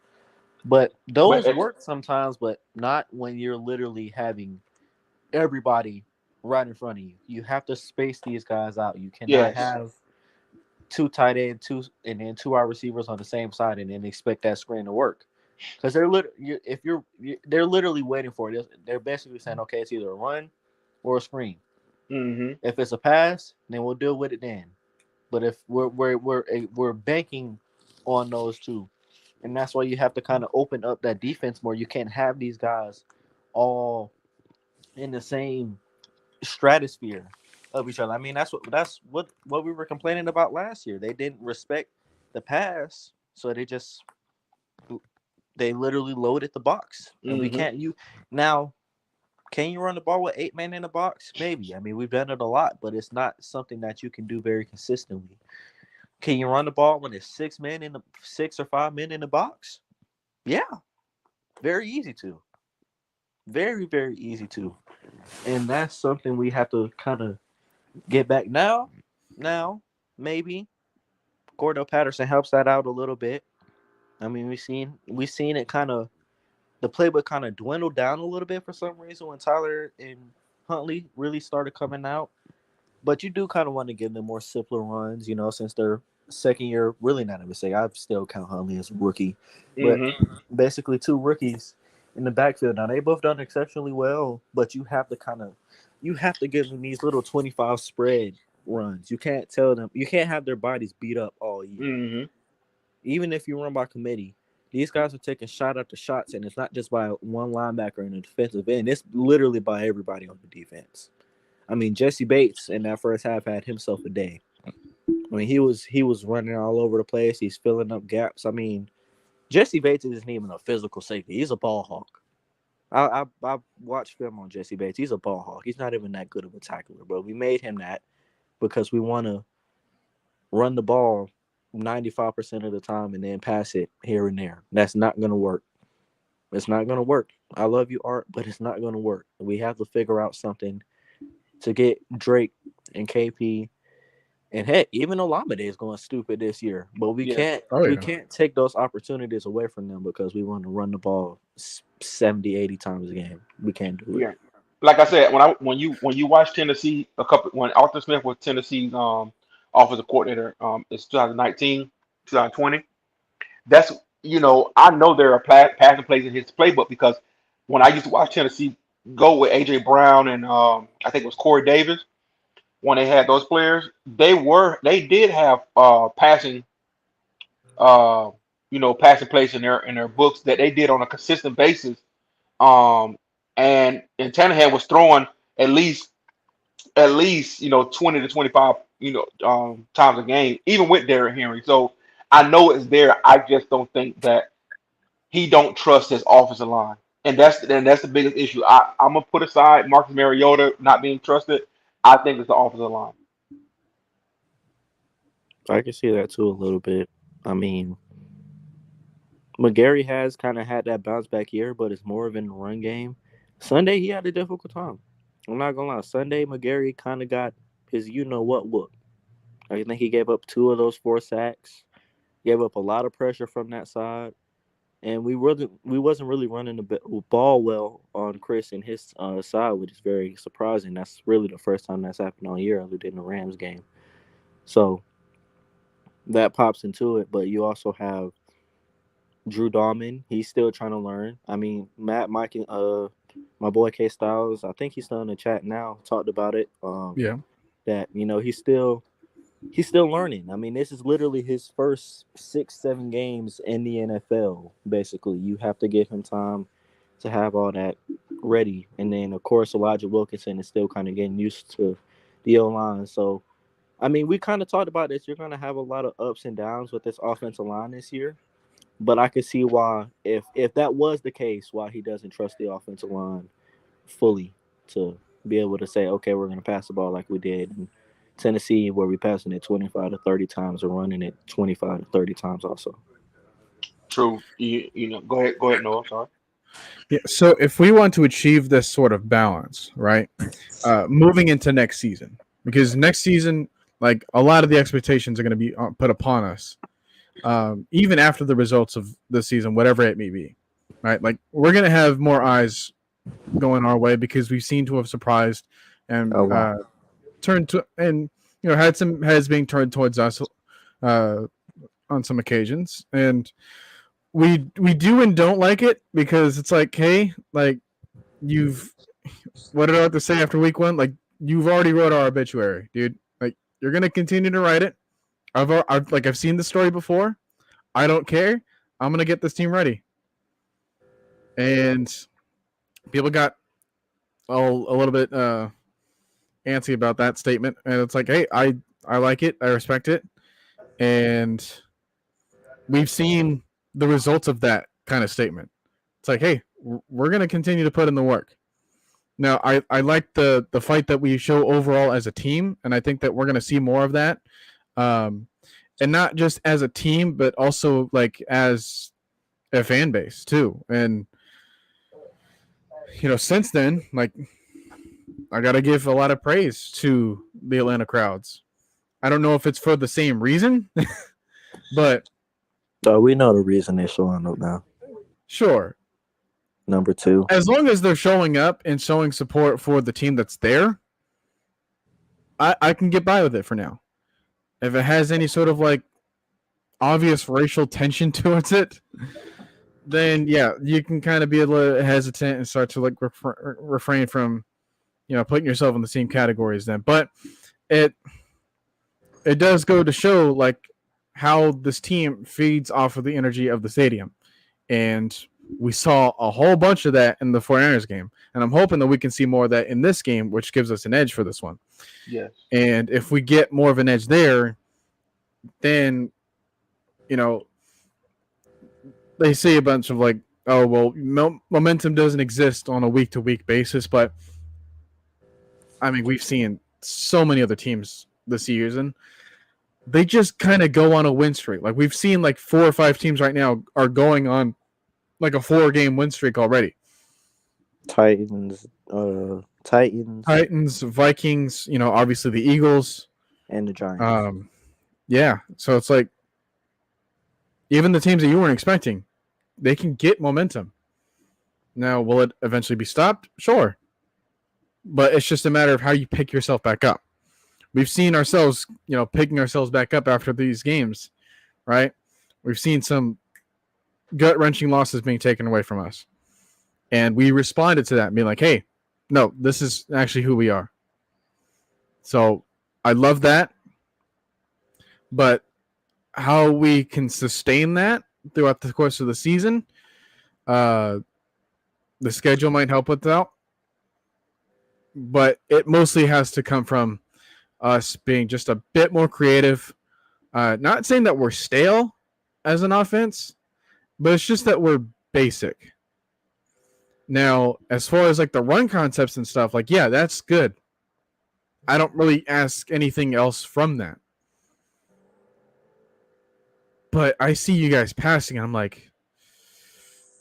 But those work sometimes, but not when you're literally having everybody right in front of you. You have to space these guys out. You cannot have 2 tight end, 2 and then 2 wide receivers on the same side and then expect that screen to work. Because they're literally waiting for it. They're basically saying, okay, it's either a run or a screen. Mm-hmm. If it's a pass, then we'll deal with it then. But if we're banking on those 2, and that's why you have to kind of open up that defense more. You can't have these guys all in the same stratosphere of each other. I mean, that's what we were complaining about last year. They didn't respect the pass, so they literally loaded the box. And we can't can you run the ball with 8 men in the box? Maybe. I mean, we've done it a lot, but it's not something that you can do very consistently. Can you run the ball when there's 6 or 5 men in the box? Yeah. Very easy to. Very, very easy to. And that's something we have to kind of get back now. Maybe Cordell Patterson helps that out a little bit. I mean, we seen it kind of the playbook kind of dwindled down a little bit for some reason when Tyler and Huntley really started coming out. But you do kind of want to give them more simpler runs, since they're second year. Really, not even say I still count Huntley as a rookie, but Mm-hmm. basically two rookies in the backfield. Now they both done exceptionally well, but you have to give them these little 25 spread runs. You can't tell them you can't have their bodies beat up all year. Mm-hmm. Even if you run by committee, these guys are taking shot after shots, and it's not just by one linebacker in the defensive end. It's literally by everybody on the defense. I mean, Jesse Bates in that first half had himself a day. I mean, he was running all over the place. He's filling up gaps. I mean, Jesse Bates isn't even a physical safety. He's a ball hawk. I watched film on Jesse Bates. He's a ball hawk. He's not even that good of a tackler, but we made him that because we want to run the ball 95% of the time and then pass it here and there. That's not going to work. It's not going to work. I love you, Art, but it's not going to work. We have to figure out something to get Drake and KP and heck, even Olamide is going stupid this year. But we Yeah. can't Oh we yeah. can't take those opportunities away from them because we want to run the ball 70, 80 times a game. We can't do it. Yeah. Like I said, when you watch Tennessee when Arthur Smith was Tennessee's offensive coordinator, it's 2019, 2020. That's I know there are passing plays in his playbook because when I used to watch Tennessee go with AJ Brown and I think it was Corey Davis when they had those players, they did have uh passing plays in their books that they did on a consistent basis. Um and Tannehill was throwing at least 20 to 25 times a game, even with Derrick Henry. So I know it's there. I just don't think that he don't trust his offensive line, and that's the biggest issue. I'm gonna put aside Marcus Mariota not being trusted. I think it's the offensive line. I can see that too a little bit. I mean, McGarry has kind of had that bounce back year, but it's more of in the run game. Sunday he had a difficult time. I'm not gonna lie. Sunday McGarry kind of got his what whoop. I think he gave up two of those four sacks. Gave up a lot of pressure from that side, and we wasn't really running the ball well on Chris and his side, which is very surprising. That's really the first time that's happened all year, other than the Rams game. So that pops into it, but you also have Drew Dahlman. He's still trying to learn. I mean, Matt, Mike, and my boy K Styles. I think he's still in the chat now. Talked about it. Yeah. That he's still learning. I mean, this is literally his first 6, 7 games in the NFL. Basically, you have to give him time to have all that ready. And then, of course, Elijah Wilkinson is still kind of getting used to the O line. So, I mean, we kind of talked about this. You're going to have a lot of ups and downs with this offensive line this year. But I could see why, if that was the case, why he doesn't trust the offensive line fully to be able to say, okay, we're going to pass the ball like we did in Tennessee, where we passing it 25 to 30 times or running it 25 to 30 times also. True. Go ahead, Noah. Sorry. Yeah. So if we want to achieve this sort of balance, right, moving into next season, because next season, like a lot of the expectations are going to be put upon us, even after the results of the season, whatever it may be, right? Like we're going to have more eyes going our way because we seem to have surprised and Oh, wow. turned to and had some heads being turned towards us on some occasions, and we do and don't like it because it's like, hey, like you've what did I have to say after week 1? Like you've already wrote our obituary, dude. Like you're gonna continue to write it. I've seen the story before. I don't care. I'm gonna get this team ready, and people got a little bit antsy about that statement, and it's like, hey, I like it, I respect it, and we've seen the results of that kind of statement. It's like, hey, we're gonna continue to put in the work. Now, I like the fight that we show overall as a team, and I think that we're gonna see more of that, and not just as a team, but also like as a fan base too. And since then, like I gotta give a lot of praise to the Atlanta crowds. I don't know if it's for the same reason, but Oh, we know the reason they're showing up now. Sure, Number 2. as long as they're showing up and showing support for the team that's there, I can get by with it for now. If it has any sort of like obvious racial tension towards it, then yeah, you can kind of be a little hesitant and start to like refrain from, putting yourself in the same categories then. But it does go to show like how this team feeds off of the energy of the stadium. And we saw a whole bunch of that in the 49ers game. And I'm hoping that we can see more of that in this game, which gives us an edge for this one. Yes. And if we get more of an edge there, then, they say a bunch of like, oh, well, momentum doesn't exist on a week-to-week basis. But, I mean, we've seen so many other teams this season. They just kind of go on a win streak. Like, we've seen like 4 or 5 teams right now are going on like a 4-game win streak already. Titans, Vikings, obviously the Eagles. and the Giants. Yeah. So it's like, even the teams that you weren't expecting, they can get momentum. Now, will it eventually be stopped? Sure. But it's just a matter of how you pick yourself back up. We've seen ourselves, picking ourselves back up after these games, right? We've seen some gut-wrenching losses being taken away from us. And we responded to that and being like, hey, no, this is actually who we are. So I love that. But how we can sustain that throughout the course of the season, the schedule might help with that. But it mostly has to come from us being just a bit more creative. Not saying that we're stale as an offense, but it's just that we're basic. Now, as far as like the run concepts and stuff, like, yeah, that's good. I don't really ask anything else from that. But I see you guys passing, and I'm like,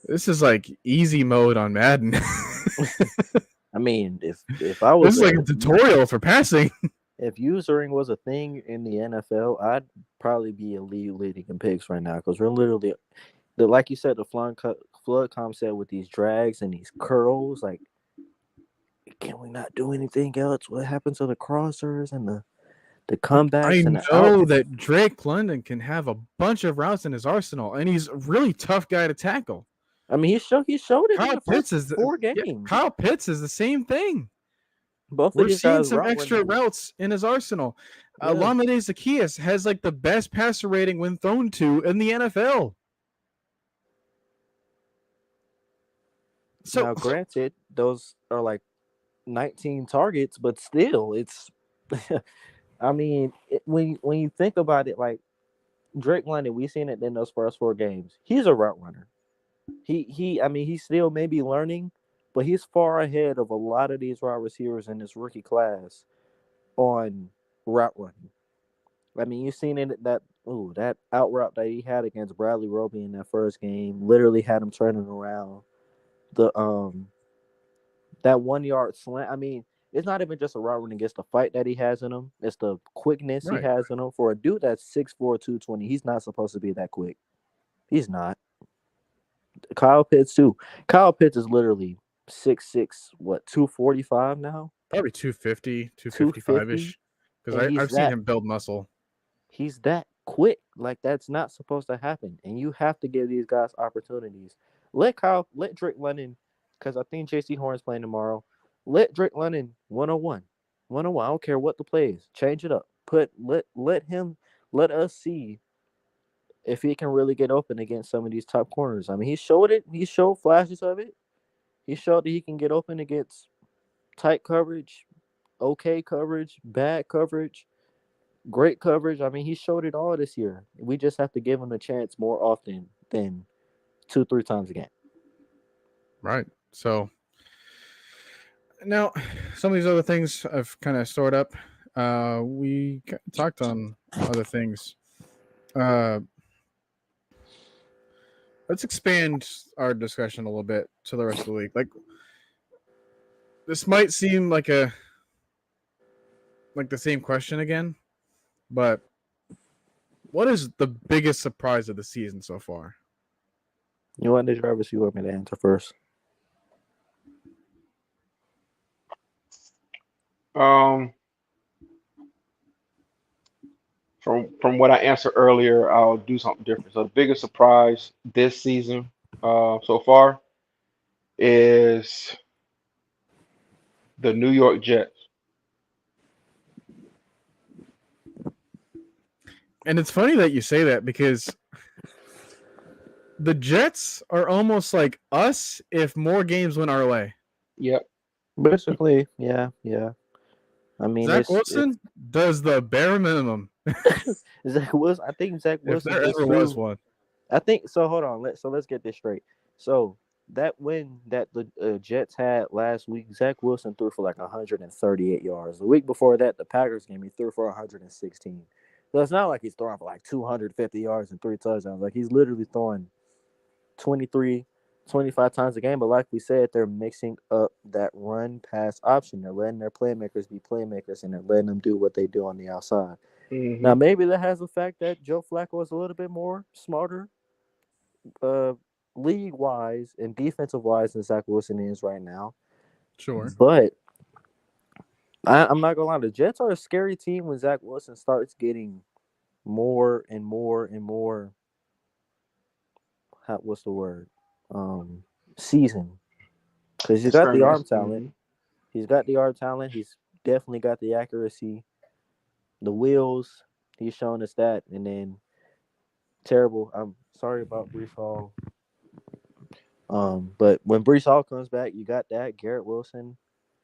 this is like easy mode on Madden. I mean, if I was this is like a tutorial for passing. If usering was a thing in the NFL, I'd probably be a leading in picks right now because we're literally, like you said, the flood concept with these drags and these curls. Like, can we not do anything else? What happened to the crossers and the comebacks? I know that Drake London can have a bunch of routes in his arsenal, and he's a really tough guy to tackle. I mean, he showed it Kyle in the Pitts first 4 games. Yeah, Kyle Pitts is the same thing. We're seeing some extra routes in his arsenal. Yeah. Lamine Zaccheaus has like the best passer rating when thrown to in the NFL. So now, granted, those are like 19 targets, but still, it's. I mean, when you think about it, like Drake London, we've seen it in those first 4 games. He's a route runner. I mean, he's still maybe learning, but he's far ahead of a lot of these wide receivers in this rookie class on route running. I mean, you've seen it that out route that he had against Bradley Roby in that first game literally had him turning around. The that 1-yard slant. I mean, it's not even just a route running; it's the fight that he has in him. It's the quickness he has in him. For a dude that's 6'4", 220, he's not supposed to be that quick. He's not. Kyle Pitts too. Kyle Pitts is literally 6'6", 245 now? Probably 250, 255-ish. Because I've seen him build muscle. He's that quick. Like, that's not supposed to happen. And you have to give these guys opportunities. Let Drake London, because I think J.C. Horn's playing tomorrow. Let Drake London 101. 101. I don't care what the play is. Change it up. Let us see if he can really get open against some of these top corners. I mean, he showed it. He showed flashes of it. He showed that he can get open against tight coverage, okay coverage, bad coverage, great coverage. I mean, he showed it all this year. We just have to give him a chance more often than 2-3 times a game. Right. So now some of these other things I've kind of stored up. We talked on other things. Let's expand our discussion a little bit to the rest of the league. Like, this might seem like the same question again, but what is the biggest surprise of the season so far? You want to, Travis? You want me to answer first? Um, from what I answered earlier, I'll do something different. So the biggest surprise this season, so far, is the New York Jets. And it's funny that you say that because the Jets are almost like us if more games went our way. Yep. Basically, yeah. I mean, Zach it's Wilson does the bare minimum Zach Wilson. I think Zach if Wilson there just ever was threw. one. I think so. Hold on. Let's get this straight. So that win that the Jets had last week, Zach Wilson threw for like 138 yards. The week before that, the Packers game, he threw for 116. So it's not like he's throwing for like 250 yards and 3 touchdowns. Like he's literally throwing 23, 25 times a game. But like we said, they're mixing up that run pass option. They're letting their playmakers be playmakers, and they're letting them do what they do on the outside. Hmm. Now, maybe that has the fact that Joe Flacco is a little bit more smarter, uh, league wise and defensive wise than Zach Wilson is right now. Sure. But I'm not gonna lie, the Jets are a scary team when Zach Wilson starts getting more and more and more. What's the word? Season, because he's got the arm Experience. talent. He's got the arm talent. He's definitely got the accuracy, the wheels. He's shown us that, and then terrible. I'm sorry about Brees Hall. But when Brees Hall comes back, you got that Garrett Wilson,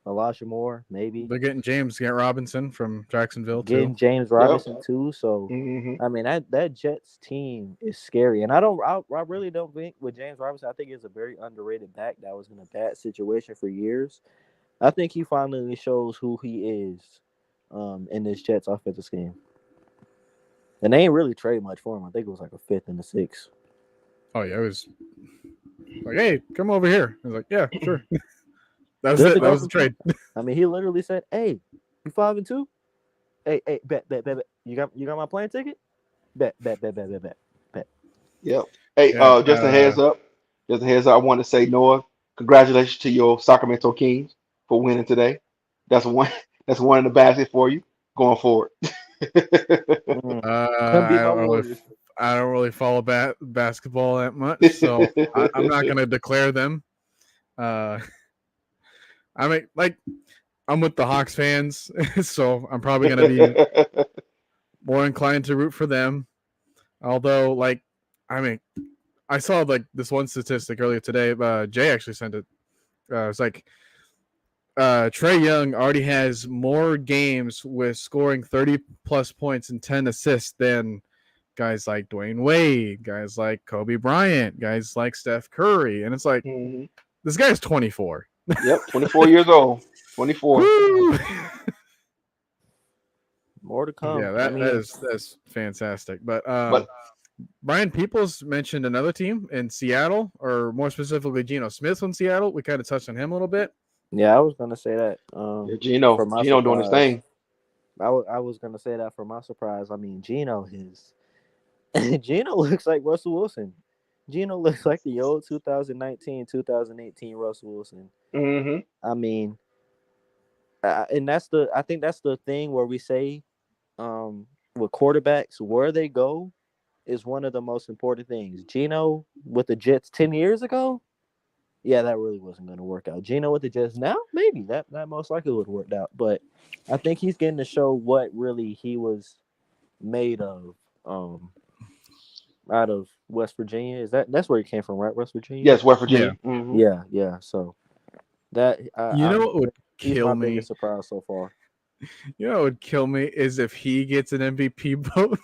Elijah Moore, maybe They're getting James Robinson from Jacksonville too. getting James Yep. Robinson too. So Hmm. I mean that Jets team is scary, and I really don't think with James Robinson. I think he's a very underrated back that was in a bad situation for years. I think he finally shows who he is, in this Jets offensive scheme. And they ain't really trade much for him. I think it was like a fifth and a sixth. Oh yeah, it was like, hey, come over here. I was like, yeah, sure. That was Good it. to That go was the from trade. I mean, he literally said, "Hey, you 5-2? Hey, bet. You got my plane ticket? Bet. Yep. Hey, Yeah. just a heads up. Just a heads up. I want to say, Noah, congratulations to your Sacramento Kings for winning today. That's one. That's one in the basket for you going forward. Mm. Couldn't be I my don't really, Warriors. I don't really follow basketball that much, so I'm not gonna declare them. Uh, I mean, like, I'm with the Hawks fans, so I'm probably gonna be more inclined to root for them. Although, like, I mean, I saw like this one statistic earlier today. Jay actually sent it. It's like Trey Young already has more games with scoring 30 plus points and 10 assists than guys like Dwayne Wade, guys like Kobe Bryant, guys like Steph Curry. And it's like, Hmm. this guy's 24. Yep, 24 years old. 24. Woo! More to come. Yeah, I mean, that's fantastic. But But Brian Peoples mentioned another team in Seattle, or more specifically, Geno Smith in Seattle. We kind of touched on him a little bit. yeah, I was gonna say that. yeah, For my Gino doing his surprise, thing. I was gonna say that for my surprise. I mean, Geno is Geno looks like Russell Wilson. Geno looks like the old 2019, 2018 Russell Wilson. Hmm. I mean, and I think that's the thing where we say, with quarterbacks, where they go is one of the most important things. Geno with the Jets 10 years ago, yeah, that really wasn't going to work out. Geno with the Jets now, maybe that most likely would have worked out. But I think he's getting to show what really he was made of, out of West Virginia. That's where he came from, right? West Virginia. Yes, West Yeah. Virginia. Hmm. Yeah. So that You know what would he's my kill me? biggest surprise so far. You know what would kill me is if he gets an MVP vote.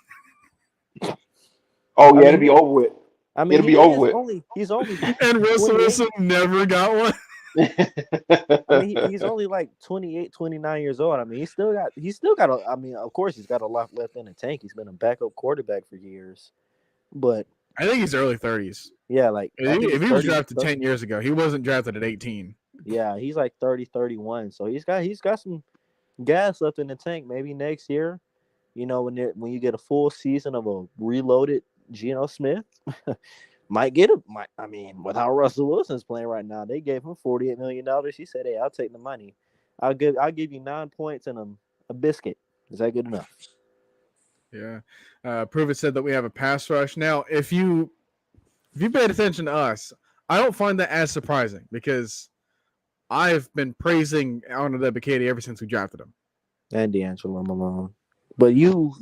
Oh I yeah, it'll mean, be over with. I mean, It'll be he over is with. he's only And Russell 28. Wilson never got one. I mean, he's only like 28, 29 years old. I mean, he's still got I mean, of course he's got a lot left in the tank. He's been a backup quarterback for years. But I think he's early 30s. yeah, like If he was drafted 10 years ago, he wasn't drafted at 18. Yeah, he's like 30, 31. So he's got some gas left in the tank. Maybe next year when you get a full season of a reloaded Geno Smith, might get him. I mean, with how Russell Wilson's playing right now, they gave him $48 million. He said, "Hey, I'll take the money. I'll give you 9 points and a biscuit. Is that good enough?" Yeah. Prove it said that we have a pass rush. Now, if you paid attention to us, I don't find that as surprising because I've been praising Arnold Ebiketie ever since we drafted him. And D'Angelo Malone. But you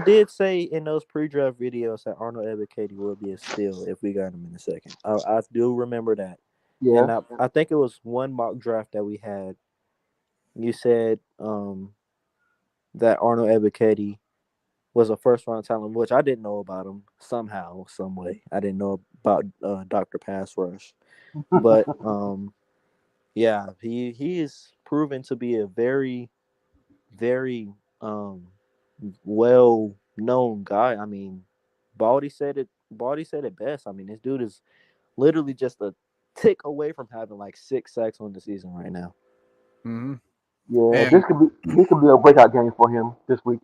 did say in those pre-draft videos that Arnold Ebiketie would be a steal if we got him in the second. I do remember that. Yeah. And I think it was one mock draft that we had. You said that Arnold Ebiketie was a first-round talent, which I didn't know about him somehow, some way. I didn't know about Dr. Pass Rush. But yeah, he is proven to be a very, very well known guy. I mean, Baldy said it best. I mean, this dude is literally just a tick away from having like 6 sacks on the season right now. Mm-hmm. Yeah, And this could be a breakout game for him this week.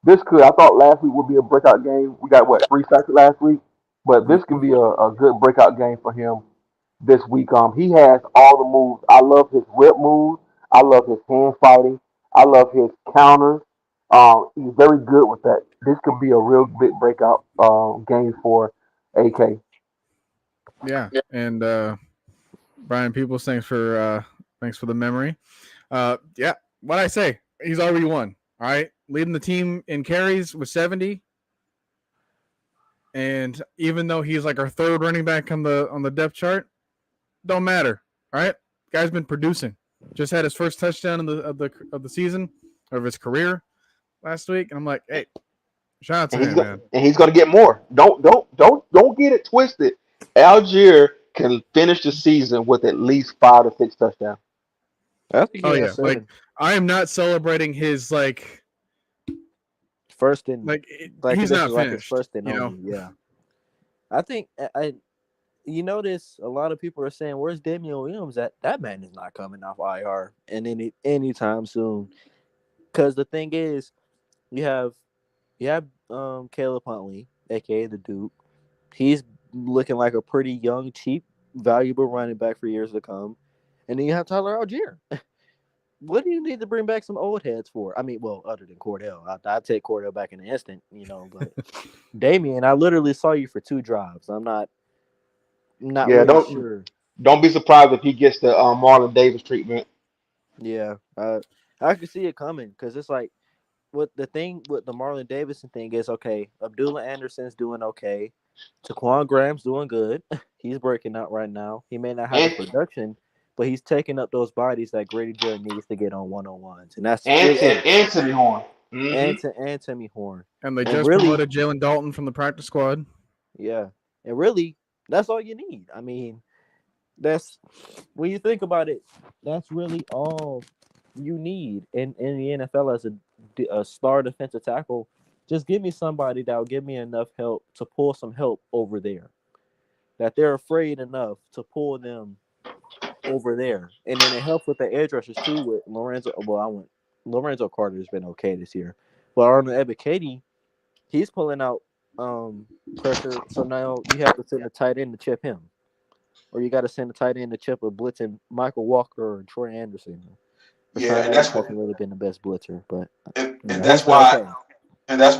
This could I thought last week would be a breakout game. We got what 3 sacks last week, but this Mhm. can be a good breakout game for him this week. He has all the moves. I love his whip moves. I love his hand fighting. I love his counters. He's very good with that. This could be a real big breakout game for AK. yeah, and Brian Peoples, thanks for the memory. Yeah, what I say, he's already won. All right, leading the team in carries with 70, and even though he's like our third running back on the depth chart, don't matter. All right, guy's been producing. Just had his first touchdown of the season of his career last week, and I'm like, hey, shout out to him, man. And he's gonna get more. Don't get it twisted. Algier can finish the season with at least 5 to 6 touchdowns. I think he Oh has yeah, like 7. I am not celebrating his First and like he's this is not like his finished. first and You know, only. Yeah, I think I you notice a lot of people are saying, "Where's Damian Williams?" That man is not coming off IR and anytime soon. Because the thing is, you have Caleb Huntley, aka the Duke. He's looking like a pretty young, cheap, valuable running back for years to come. And then you have Tyler Algier. What do you need to bring back some old heads for? I mean, well, other than Cordell, I'd take Cordell back in an instant, But Damian, I literally saw you for 2 drives. I'm not Yeah, really don't sure. don't be surprised if he gets the Marlon Davis treatment. Yeah, I could see it coming because it's like what the thing with the Marlon Davidson thing is. Okay, Abdullah Anderson's doing okay. Taquan Graham's doing good. He's breaking out right now. He may not have the And production, but he's taking up those bodies that Grady Jarrett needs to get on 1-on-1s, and that's and, really and Anthony Horn. Hmm and Timmy Horn. and they And just really, promoted Jalen Dalton from the practice squad. yeah, and really, that's all you need. I mean, that's when you think about it, that's really all you need in the NFL as a star defensive tackle. Just give me somebody that will give me enough help to pull some help over there. That they're afraid enough to pull them over there, and then it helps with the edge rushers too. With Lorenzo, Lorenzo Carter's been okay this year, but Arnold Ebiketie, he's pulling out pressure. So now you have to send a tight end to chip him, or you got to send a tight end to chip a blitzing Michael Walker or Troy Anderson. Yeah, Rashawn and Evans hasn't really been the best blitzer, but he's that's been why okay.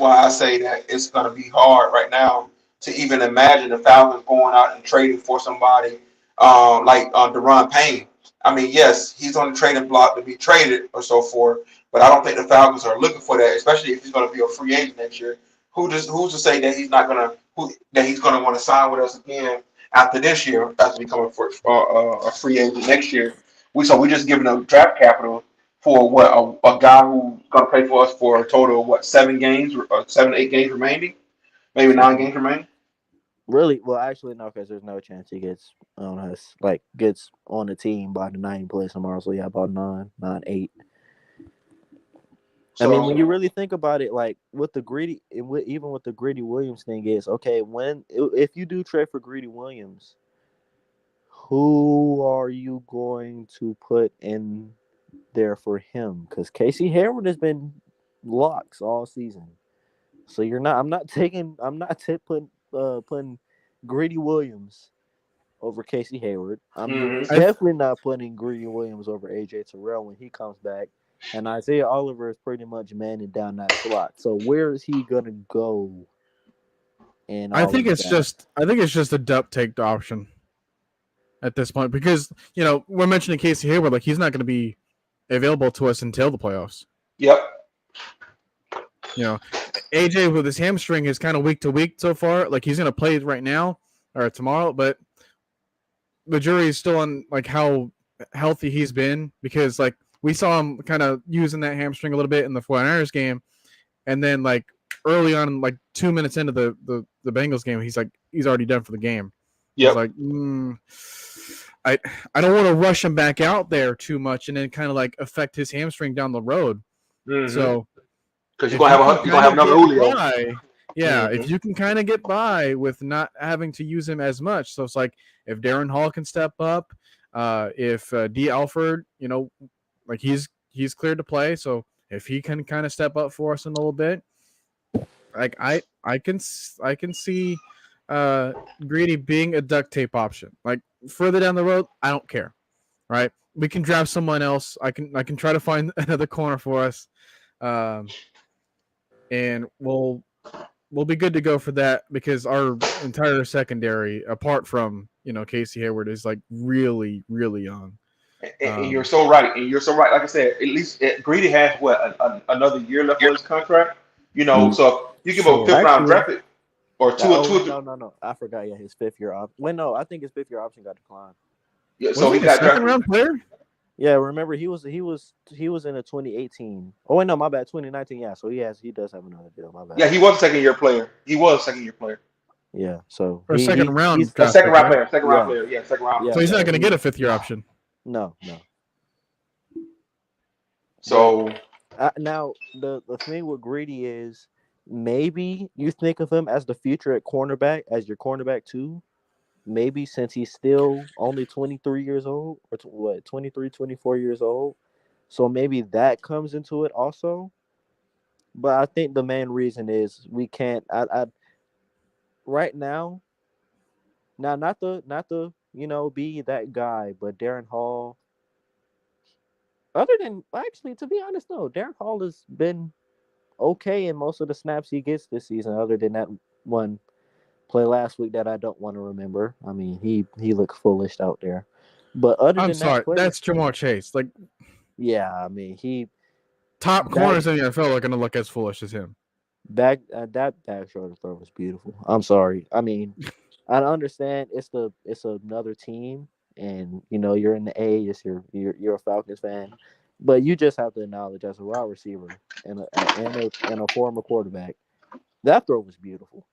I say that it's going to be hard right now to even imagine the Falcons going out and trading for somebody like Deron Payne. I mean, yes, he's on the trading block to be traded or so forth, but I don't think the Falcons are looking for that, especially if he's going to be a free agent next year. Who's to say that he's not going to that he's going to want to sign with us again after this year, after becoming a free agent next year? We just giving them draft capital for what a guy who's going to play for us for a total of what 7 games or 7 to 8 games remaining, maybe 9 games remaining. Really, well, actually, no, because there's no chance he gets on us, like gets on the team by the 9 plays tomorrow. So yeah, about 9, 8. I mean, when So you really think about it, like with the greedy, even with the Greedy Williams thing, is okay. If you do trade for Greedy Williams, who are you going to put in there for him? Because Casey Hayward has been locks all season. So you're not. I'm not taking. I'm not putting Greedy Williams over Casey Hayward. I'm Hmm. I definitely not putting Greedy Williams over AJ Terrell when he comes back. And Isaiah Oliver is pretty much manning down that slot. So where is he gonna go in I all think of it's that? just a duck take option at this point because we're mentioning Casey Hayward like he's not going to be available to us until the playoffs. Yep. You know, AJ with his hamstring is kind of week to week so far. Like he's going to play right now or tomorrow, but the jury is still on like how healthy he's been because like we saw him kind of using that hamstring a little bit in the 49ers game, and then like early on, like 2 minutes into the Bengals game, he's already done for the game. It's Yep. like I don't want to rush him back out there too much and then kind of like affect his hamstring down the road. Hmm. So Because if you can you're gonna kind have of another get Julio. by, yeah, Mhm. if you can kind of get by with not having to use him as much, so it's like if Darren Hall can step up, if D Alford, like he's cleared to play, so if he can kind of step up for us in a little bit, like I can see Greedy being a duct tape option. Like further down the road, I don't care. Right? We can draft someone else. I can try to find another corner for us. Um, and we'll be good to go for that because our entire secondary, apart from Casey Hayward, is like really really young. And you're Um, so right. And you're so right. Like I said, at least Greedy has what another year left on his contract. So you give him a so fifth round Actually, draft pick or oh two or wait, three. no. I forgot. Yeah, his 5th year option. Wait, no, I think his 5th year option got declined. Yeah, was so he he a got second drafted. round player? Yeah, remember he was in a 2018. Oh wait, no, my bad, 2019. Yeah, so he does have another deal. My bad. Yeah, he was a second year player. He was a second year player. Yeah, so Or a second round he's A draft second pick, round right? player. Second round yeah player. Yeah, second round So player. yeah. he's not So going to get he a fifth year option. no. But So now the thing with Greedy is maybe you think of him as the future at cornerback as your cornerback too. Maybe since he's still only 23 years old or 23, 24 years old. So maybe that comes into it also. But I think the main reason is we can't. I right now not the be that guy, but Darren Hall. Other than actually, to be honest, no, Darren Hall has been okay in most of the snaps he gets this season. Other than that one play last week that I don't want to remember. I mean, he looked foolish out there. But other I'm than that sorry, play, that's Jamar Chase. Like yeah, I mean he top back corners in the NFL are going to look as foolish as him. that back shoulder throw was beautiful. I'm sorry. I mean, I understand it's another team, and you're in the A. It's you're a Falcons fan, but you just have to acknowledge as a wide receiver and a former quarterback, that throw was beautiful.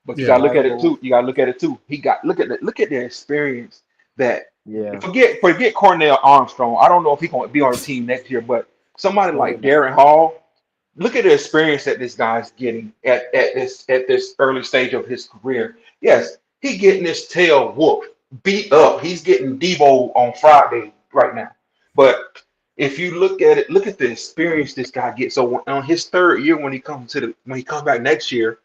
but you gotta Yeah, look at it Reliable, too. You gotta look at it too. He got look at the experience that yeah. forget Cornell Armstrong. I don't know if he's gonna be on the team next year, but somebody Probably like not. Darren Hall, look at the experience that this guy's getting at this early stage of his career. Yes, he getting his tail whooped, beat up. He's getting Debo on Friday right now. But if you look at it, look at the experience this guy gets. So on his third year, when he comes back next year,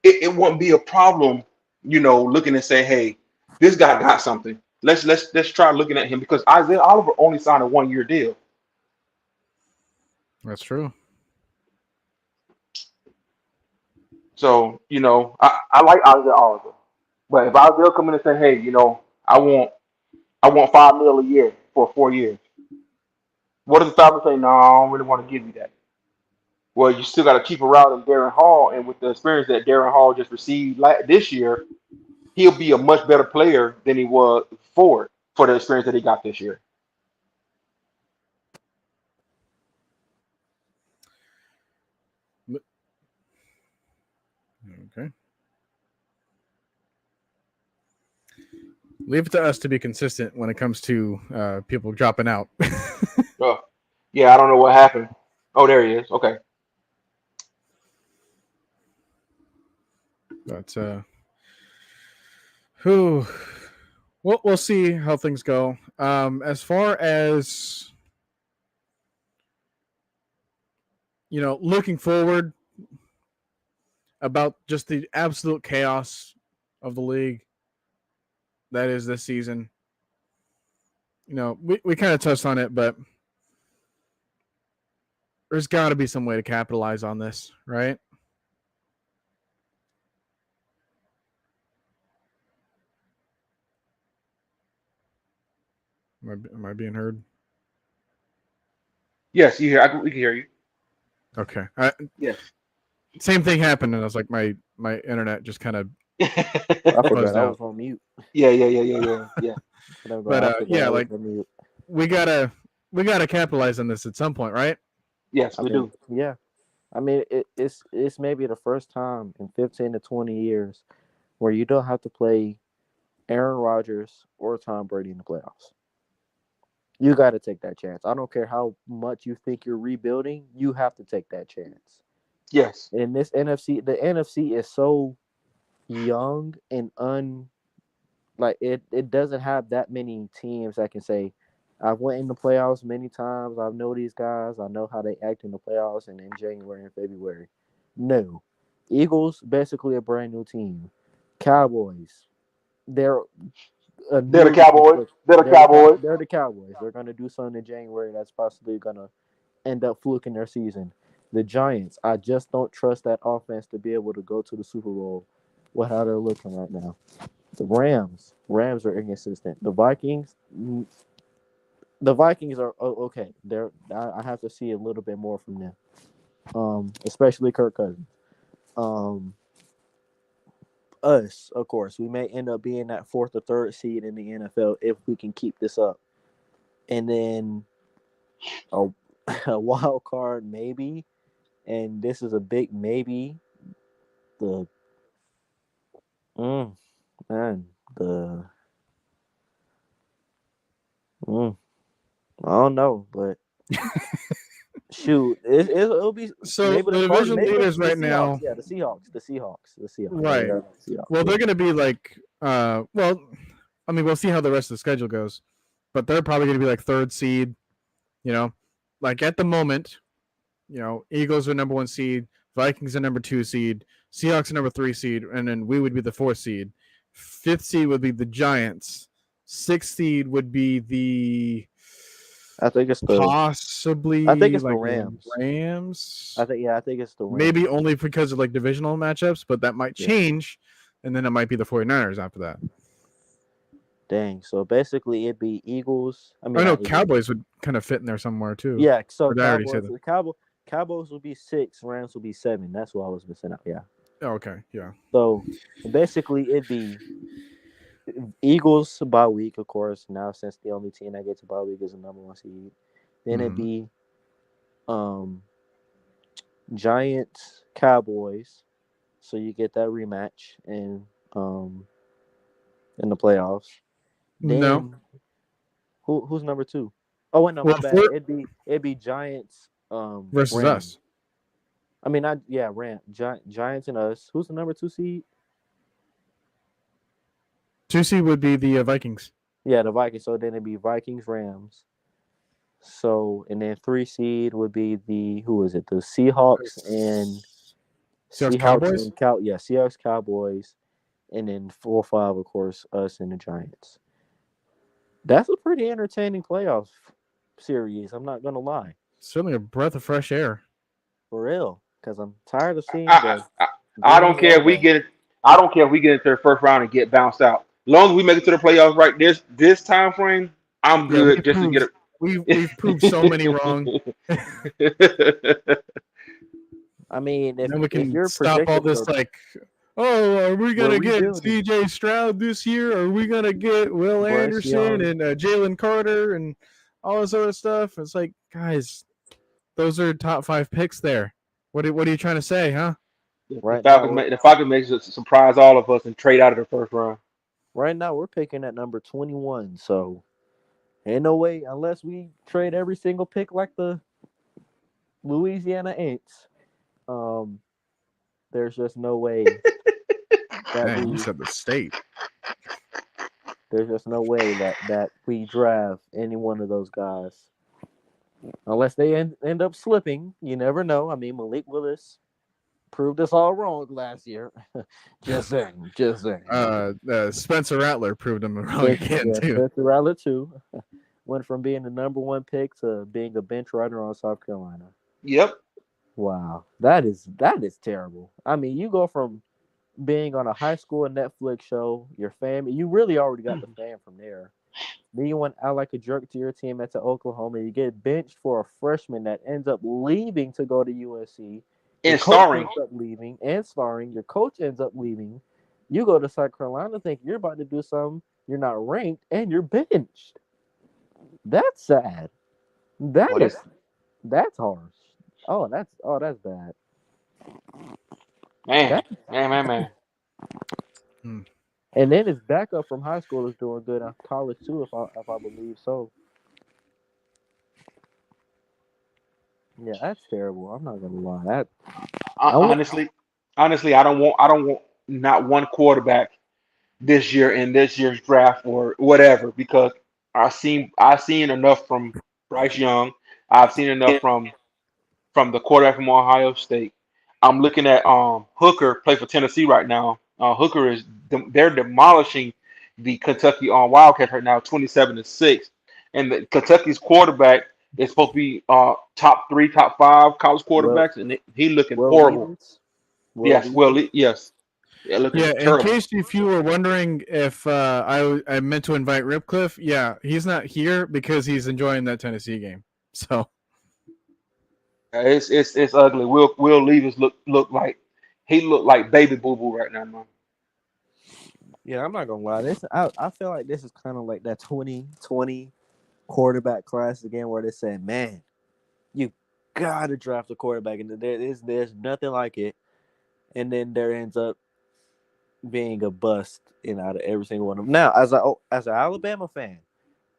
it won't be a problem, looking and say, hey, this guy got something. Let's try looking at him because Isaiah Oliver only signed a 1 year deal. that's true. So, I like Isaiah Oliver. But if Isaiah come in and say, hey, I want 5 mil a year for 4 years, what does the Falcons say? No, I don't really want to give you that. Well, you still got to keep around in Darren Hall, and with the experience that Darren Hall just received this year, he'll be a much better player than he was for the experience that he got this year. Okay. Leave it to us to be consistent when it comes to people dropping out. Oh, yeah, I don't know what happened. Oh, there he is. Okay. But who we'll see how things go. As far as looking forward about just the absolute chaos of the league that is this season. We kind of touched on it, but there's got to be some way to capitalize on this, right? Am I being heard? Yes, you hear. We can hear you. Okay. Yes. Same thing happened, and I was like, my internet just kind of I forgot buzzed I out. was on mute. Yeah. But yeah, like we gotta capitalize on this at some point, right? Yes, we do. Yeah. I mean, it's maybe the first time in 15 to 20 years where you don't have to play Aaron Rodgers or Tom Brady in the playoffs. You got to take that chance. I don't care how much you think you're rebuilding. You have to take that chance. Yes. And this NFC, the NFC is so young and it doesn't have that many teams that can say, I've went in the playoffs many times. I know these guys. I know how they act in the playoffs and in January and February. No. Eagles, basically a brand new team. Cowboys, they're a They're the newly Cowboys. constructed. They're the Cowboys. They're the Cowboys. They're going to do something in January that's possibly going to end up fluking their season. The Giants, I just don't trust that offense to be able to go to the Super Bowl with how they're looking right now. The Rams are inconsistent. The Vikings are okay. I have to see a little bit more from them, especially Kirk Cousins. Us, of course, we may end up being that fourth or third seed in the NFL if we can keep this up. And then a wild card maybe, and this is a big maybe. The man, the I don't know, but shoot, it'll be So maybe the the Cardinals, division maybe leaders the right Seahawks. now, Yeah, the Seahawks. right? Yeah, the Seahawks. Well, they're going to be like, well, I mean, we'll see how the rest of the schedule goes, but they're probably going to be like third seed. Like at the moment, Eagles are number 1 seed, Vikings are number 2 seed, Seahawks are number 3 seed, and then we would be the 4th seed. 5th seed would be the Giants. 6th seed would be the I think it's the Rams. Rams. I think it's the Rams. Maybe only because of like divisional matchups, but that might change, and then it might be the 49ers after that. Dang. So basically, it'd be Eagles. I mean, Cowboys would kind of fit in there somewhere too. Yeah. So Cowboys will be 6. Rams will be 7. That's what I was missing out. Yeah. Oh, okay. Yeah. So basically, it'd be Eagles bye week, of course. Now, since the only team that gets a bye week is the number 1 seed, then it'd be Giants Cowboys. So you get that rematch in the playoffs. Then, no. Who's number 2? Oh wait, no, my bad. It'd be Giants versus Rams. us. I mean, Giants and us. Who's the number 2 seed? 2 seed would be the Vikings. Yeah, the Vikings. So then it'd be Vikings Rams. So and then 3 seed would be the The Seahawks and Cowboys. Seahawks Cowboys, and then 4-5, of course, us and the Giants. That's a pretty entertaining playoff series. I'm not gonna lie. Certainly a breath of fresh air. For real, because I'm tired of seeing. I don't care if we get it. I don't care if we get into the first round and get bounced out. As long as we make it to the playoffs right this time frame, I'm good. Just to get it. We've proved so many wrong. I mean, if we can you're stop all this, are we gonna get CJ Stroud this year? Are we gonna get Will Anderson and Jalen Carter and all this other stuff? It's like, guys, those are top 5 picks there. What are you trying to say, huh? Right, the Falcons makes us surprise all of us and trade out of the first round. Right now, we're picking at number 21, so ain't no way unless we trade every single pick like the Louisiana Aints. There's just no way. You said the state. There's just no way that we draft any one of those guys. unless they end up slipping. You never know. I mean, Malik Willis proved us all wrong last year. Just saying. Just saying. Spencer Rattler proved him wrong again too. Spencer Rattler too went from being the number one pick to being a bench runner on South Carolina. Yep. Wow, that is terrible. I mean, you go from being on a high school Netflix show, your fam, you really already got the fam from there. Then you went out like a jerk to your team at Oklahoma. You get benched for a freshman that ends up leaving to go to USC. Your And coach starring. ends up leaving and sparring. Your coach ends up leaving. You go to South Carolina, think you're about to do something. You're not ranked, and you're benched. That's sad. That What is is that's harsh. That's bad. man, That man. Hmm. and then his backup from high school is doing good in college too, if I believe so. Yeah, that's terrible. I'm not gonna lie. I would, Honestly, I don't want not one quarterback this year in this year's draft or whatever because I've seen enough from Bryce Young. I've seen enough from the quarterback from Ohio State. I'm looking at Hooker play for Tennessee right now. Hooker they're demolishing the Kentucky Wildcats right now, 27-6, and Kentucky's quarterback is supposed to be top three, top five college well, quarterbacks, and he looking Will horrible. Levis, Will Yes, well, Levis. yes, yeah, looking Yeah, in terrible. case if you were wondering if I meant to invite Ripcliffe, yeah, he's not here because he's enjoying that Tennessee game. So It's ugly. Will Levis look like he look like baby boo boo right now, man. Yeah, I'm not gonna lie. I feel like this is kind of like that 2020 quarterback class again, where they say, "Man, you gotta draft a quarterback," and there's nothing like it, and then there ends up being a bust in out of every single one of them. Now, as an Alabama fan,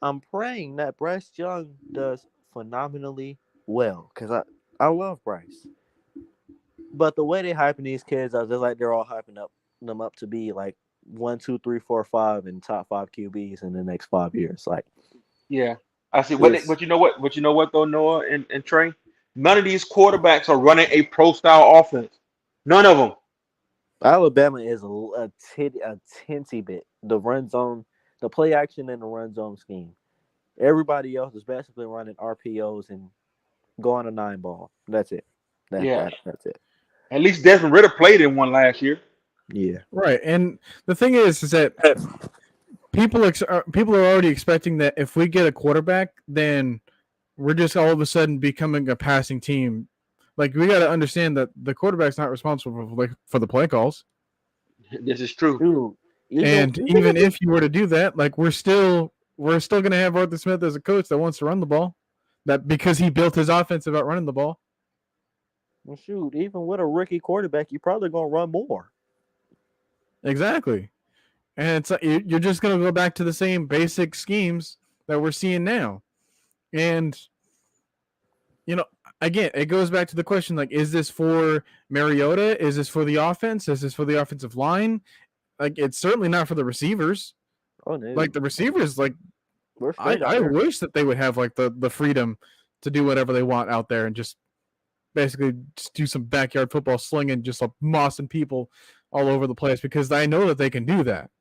I'm praying that Bryce Young does phenomenally well because I love Bryce, but the way they hyping these kids up, just like they're all hyping them up to be like 1, 2, 3, 4, 5 and top five QBs in the next 5 years. Like Yeah, I see. it's But you know what? But you know what though, Noah and Trey, none of these quarterbacks are running a pro style offense. None of them. Alabama is a teensy bit the run zone, the play action and the run zone scheme. Everybody else is basically running RPOs and going a 9 ball. That's it. Yeah, That's it. at least Desmond Ritter played in one last year. Yeah. right, and the thing is that people are already expecting that if we get a quarterback, then we're just all of a sudden becoming a passing team. Like we got to understand that the quarterback's not responsible for the play calls. This is true. Dude, And even even if you were to do that, like we're still gonna have Arthur Smith as a coach that wants to run the ball. That because he built his offense about running the ball. even with a rookie quarterback, you're probably gonna run more. Exactly. And it's you're just gonna go back to the same basic schemes that we're seeing now. And you know, again, it goes back to the question like, is this for Mariota? Is this for the offense? Is this for the offensive line? Like, it's certainly not for the receivers. Oh no, Like the receivers, like we're I, straight out I there. wish that they would have like the freedom to do whatever they want out there and just basically just do some backyard football slinging, just like mossing people all over the place because I know that they can do that.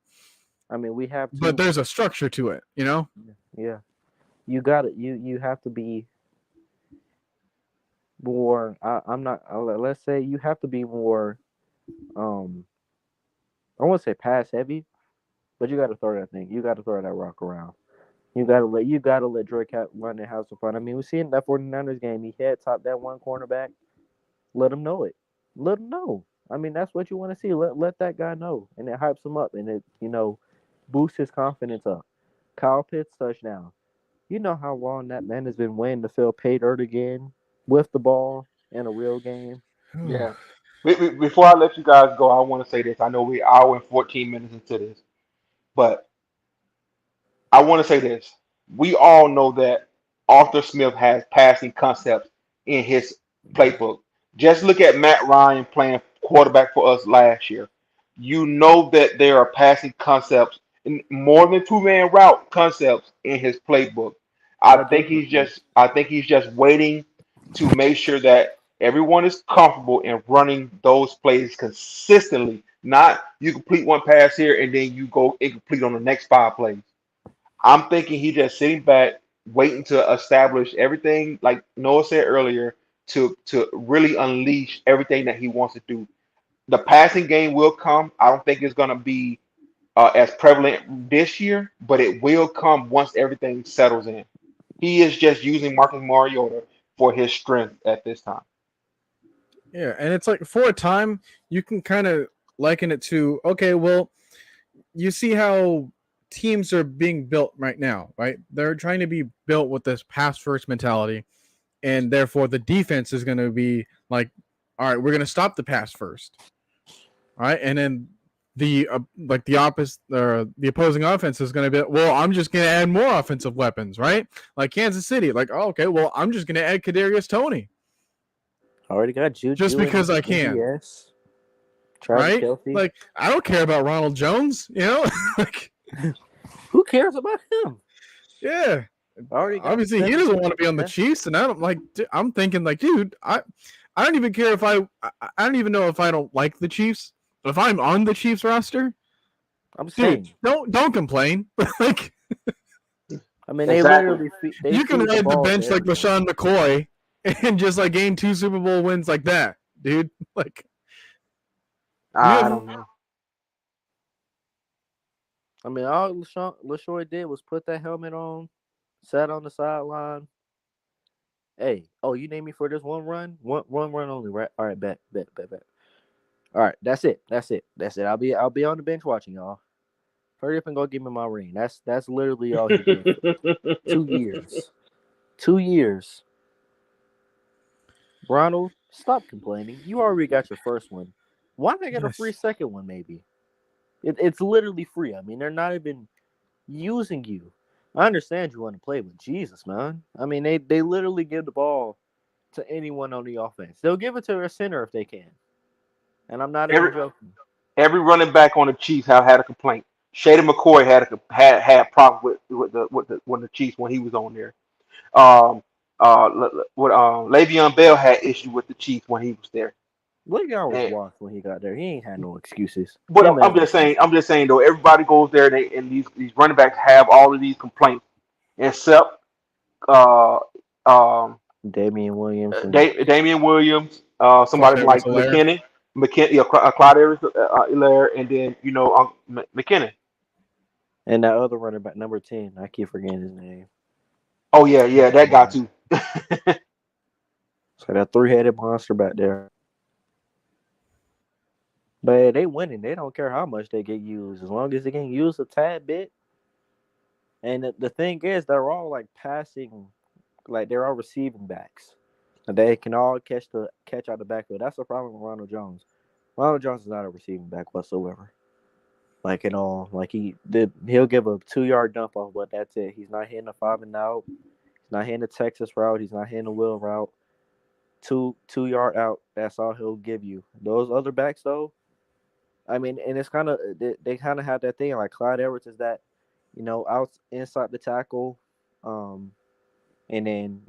I mean, we have But to. there's a structure to it, you know? Yeah, you got it. You have to be more. I'm not. Let's say you have to be more. Um, I won't say pass heavy, but you got to throw that thing. You got to throw that rock around. You gotta let Drake run the house in front. I mean, we seen that 49ers game. He head top that one cornerback. Let him know it. Let him know. I mean, that's what you want to see. Let that guy know, and it hypes him up, and it boosts his confidence up. Kyle Pitts touchdown. You know how long that man has been waiting to feel pay dirt again with the ball in a real game. Yeah. Before I let you guys go, I want to say this. I know we hour and 14 minutes into this, but I want to say this. We all know that Arthur Smith has passing concepts in his playbook. Just look at Matt Ryan playing quarterback for us last year. You know that there are passing concepts, more than two-man route concepts in his playbook. I think he's just waiting to make sure that everyone is comfortable in running those plays consistently. Not you complete one pass here and then you go incomplete on the next 5 plays. I'm thinking he just sitting back, waiting to establish everything, like Noah said earlier, to really unleash everything that he wants to do. The passing game will come. I don't think it's gonna be as prevalent this year, but it will come once everything settles in. He is just using Marcus Mariota for his strength at this time. Yeah, and it's like for a time you can kind of liken it to okay, well, you see how teams are being built right now, right? They're trying to be built with this pass first mentality, and therefore the defense is going to be like, all right, we're going to stop the pass first, all right, and then the like the opposite or the opposing offense is going to be, well, I'm just going to add more offensive weapons, right? Like Kansas City, like, oh, okay, well, I'm just going to add Kadarius Toney Already got Juju just because I can, MVS, Travis right? Kelce. Like, I don't care about Ronald Jones, like, Who cares about him? yeah. Already got Obviously, he doesn't want to be on the Chiefs, and I'm thinking like, dude, I don't even care if I don't even know if I don't like the Chiefs. But if I'm on the Chiefs roster, I'm dude, saying, don't complain. Like, I mean, Exactly. you can feed the ride the ball to bench like everyone. LaShawn McCoy and just like gain 2 Super Bowl wins like that, dude. Like, I don't know. I mean, all LaShawn did was put that helmet on, sat on the sideline. Hey, oh, you named me for this one run? One run only, right? All right, bet. All right, that's it. I'll be on the bench watching y'all. Hurry up and go give me my ring. That's literally all he did. 2 years. 2 years. Ronald, stop complaining. You already got your first one. Why not get a free second one, maybe? It's literally free. I mean, they're not even using you. I understand you want to play, but Jesus, man. I mean, they literally give the ball to anyone on the offense. They'll give it to a center if they can. And I'm not Every even joking. every running back on the Chiefs have had a complaint. Shady McCoy had problems with the Chiefs when he was on there. Um, Le'Veon Bell had issue with the Chiefs when he was there. Le'Veon was And washed when he got there. He ain't had no excuses. but Him and I'm just saying though, everybody goes there and these running backs have all of these complaints except uh, um, Damian Williams and Damian Williams, Clyde somebody like Edwards-Helaire. Clyde Edwards-Helaire, and then McKinnon. that other running back, number 10. I keep forgetting his name. Oh yeah, that guy too. So that 3-headed monster back there. But they winning. They don't care how much they get used. As long as they can use a tad bit. And the thing is, they're all like passing, like they're all receiving backs. And they can all catch out the backfield. That's the problem with Ronald Jones. Ronald Jones is not a receiving back whatsoever. Like like he'll give a 2-yard dump off, but that's it. He's not hitting a 5 and out. He's not hitting the Texas route. He's not hitting the wheel route. 2-yard out. That's all he'll give you. Those other backs though, I mean, and it's kind of they kind of have that thing like Clyde Edwards is that, out inside the tackle, and then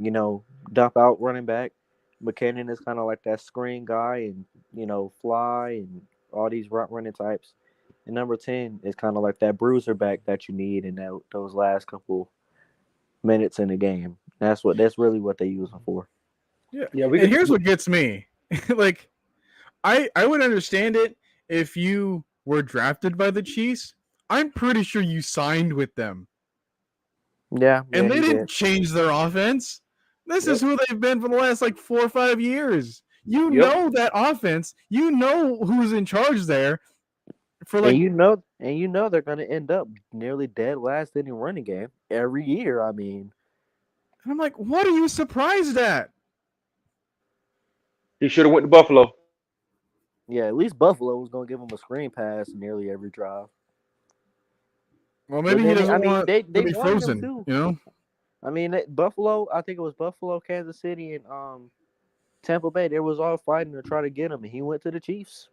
dump out running back. McKinnon is kind of like that screen guy, and fly and all these route running types. And number 10 is kind of like that bruiser back that you need in those last couple minutes in the game. That's really what they use him for. Yeah. And here's what gets me. Like, I would understand it if you were drafted by the Chiefs. I'm pretty sure you signed with them. Yeah. And they didn't did. change their offense. This is who they've been for the last like 4 or 5 years. You know that offense. You know who's in charge there. For like, and they're gonna end up nearly dead last in the running game every year. I mean, and I'm like, what are you surprised at? He should have went to Buffalo. yeah, at least Buffalo was gonna give him a screen pass nearly every drive. Well, maybe he doesn't want they to be wanted frozen. him too. You know. I mean, Buffalo. I think it was Buffalo, Kansas City, and Tampa Bay. They was all fighting to try to get him, and he went to the Chiefs.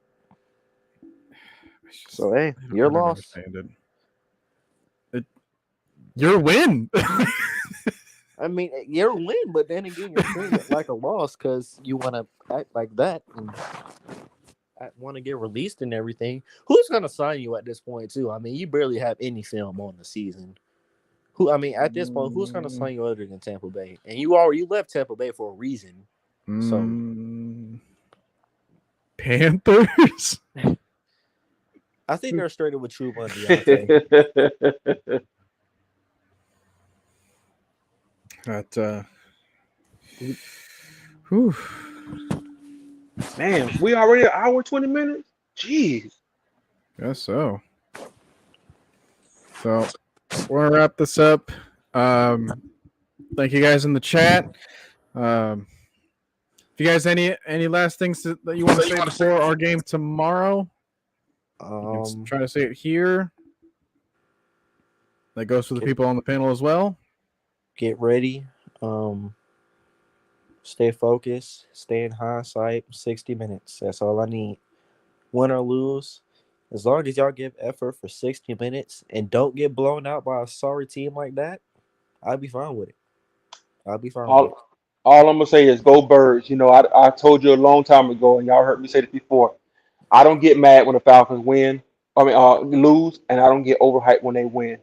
So hey, your loss. Your win. I mean, you're a win, but then again, you're treating it like a loss because you want to act like that and want to get released and everything. Who's going to sign you at this point, too? I mean, you barely have any film on the season. At this point, who's going to sign you other than Tampa Bay? And you left Tampa Bay for a reason. So Panthers. I think they're straight with Chuba and Deontay. Whew. Man, we already an hour 20 minutes. Jeez. Guess so. So we're gonna wrap this up. Thank you guys in the chat. If you guys any last things that you want to say before our game tomorrow, you can try to say it here. That goes for the people on the panel as well. Get ready. Stay focused. Stay in hindsight. 60 minutes. That's all I need. Win or lose, as long as y'all give effort for 60 minutes and don't get blown out by a sorry team like that, I'll be fine with it. All I'm gonna say is go Birds. You know, I told you a long time ago, and y'all heard me say this before. I don't get mad when the Falcons win. Lose, and I don't get overhyped when they win.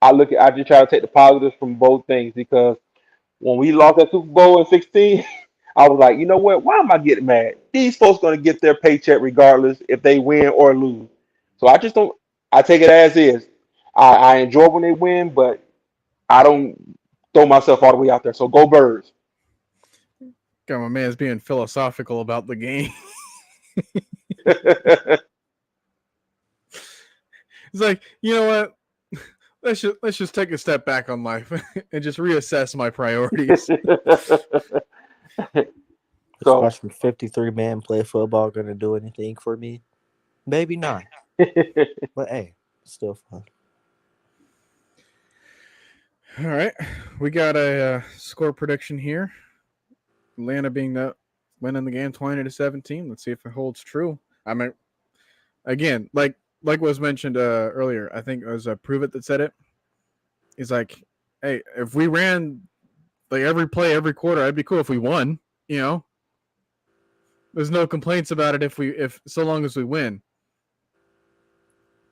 I just try to take the positives from both things because when we lost that Super Bowl in 16, I was like, you know what? Why am I getting mad? These folks gonna get their paycheck regardless if they win or lose. So I just don't. I take it as is. I enjoy when they win, but I don't throw myself all the way out there. So go Birds. God, my man's being philosophical about the game. It's like, you know what? Let's just take a step back on life and just reassess my priorities. So watching 53 men play football gonna do anything for me? Maybe not. But hey, it's still fun. All right, we got a score prediction here. Atlanta winning the game 20-17. Let's see if it holds true. I mean, again, like was mentioned earlier, I think it was Prove It that said it. He's like, hey, if we ran like every play, every quarter, I'd be cool if we won. You know, there's no complaints about it if so long as we win.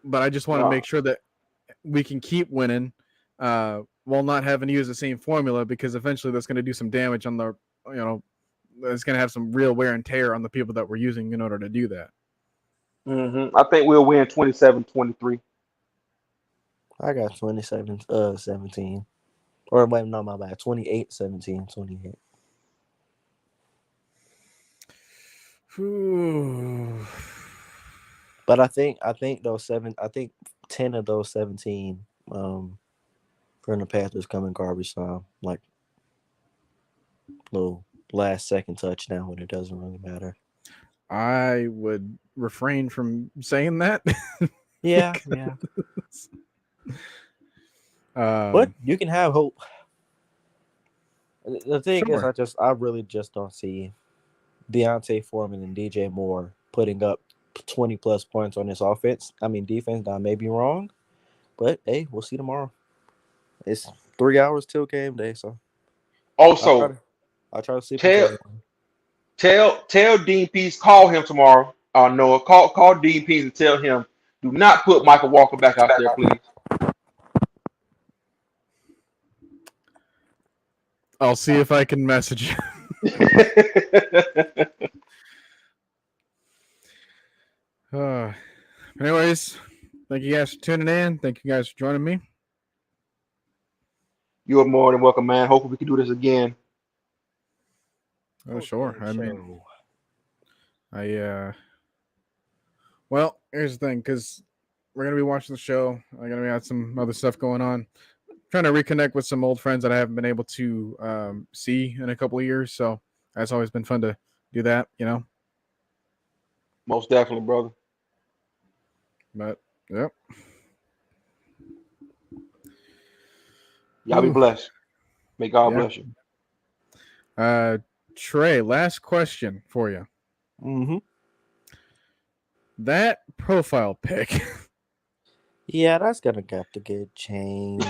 But I just want to make sure that we can keep winning while not having to use the same formula because eventually that's going to do some damage on the, it's going to have some real wear and tear on the people that we're using in order to do that. I think we'll win 27-23. I got 27-17. Or wait, no, my bad. 28-17, 28. But I think 10 of those 17 from the Panthers come in garbage time, like little last second touchdown when it doesn't really matter. I would refrain from saying that. Yeah. But you can have hope. The thing is, I really just don't see Deontay Foreman and DJ Moore putting up 20 plus points on this offense. I mean, defense, I may be wrong, but hey, we'll see tomorrow. It's 3 hours till game day, so also I'll try to see. Tell Dean Pease, call him tomorrow. Noah, call Dean Pease and tell him do not put Michael Walker back out there, please. I'll see if I can message him. Anyways, thank you guys for tuning in. Thank you guys for joining me. You are more than welcome, man. Hopefully we can do this again. Oh, sure. I mean, well, here's the thing, because we're going to be watching the show. I'm going to be have some other stuff going on. Trying to reconnect with some old friends that I haven't been able to see in a couple of years. So that's always been fun to do that, Most definitely, brother. But, yep. Y'all be blessed. May God bless you. Trey, last question for you. Mm-hmm. That profile pic. Yeah, that's gonna have to get changed.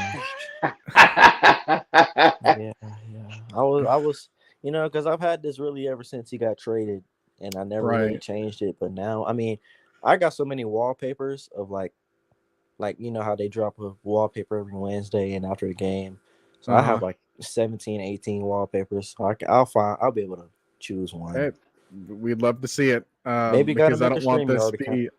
Yeah, yeah. I was, because I've had this really ever since he got traded, and I never really Right. changed it. But now, I mean, I got so many wallpapers of like how they drop a wallpaper every Wednesday and after the game. So I Uh-huh. have like 17, 18 wallpapers. So I'll be able to choose one. Hey, we'd love to see it. Maybe got to Because I make a don't want stream this yard to account. be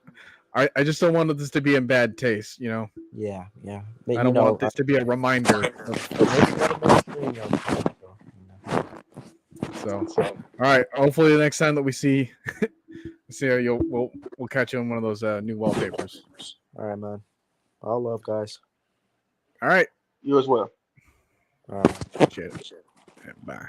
I just don't want this to be in bad taste, Yeah, yeah. But I don't want this to be a reminder of maybe got to make a stream yard account. so all right. Hopefully the next time that we see we'll catch you on one of those new wallpapers. All right, man. All love, guys. All right. You as well. All right. Appreciate it. Bye.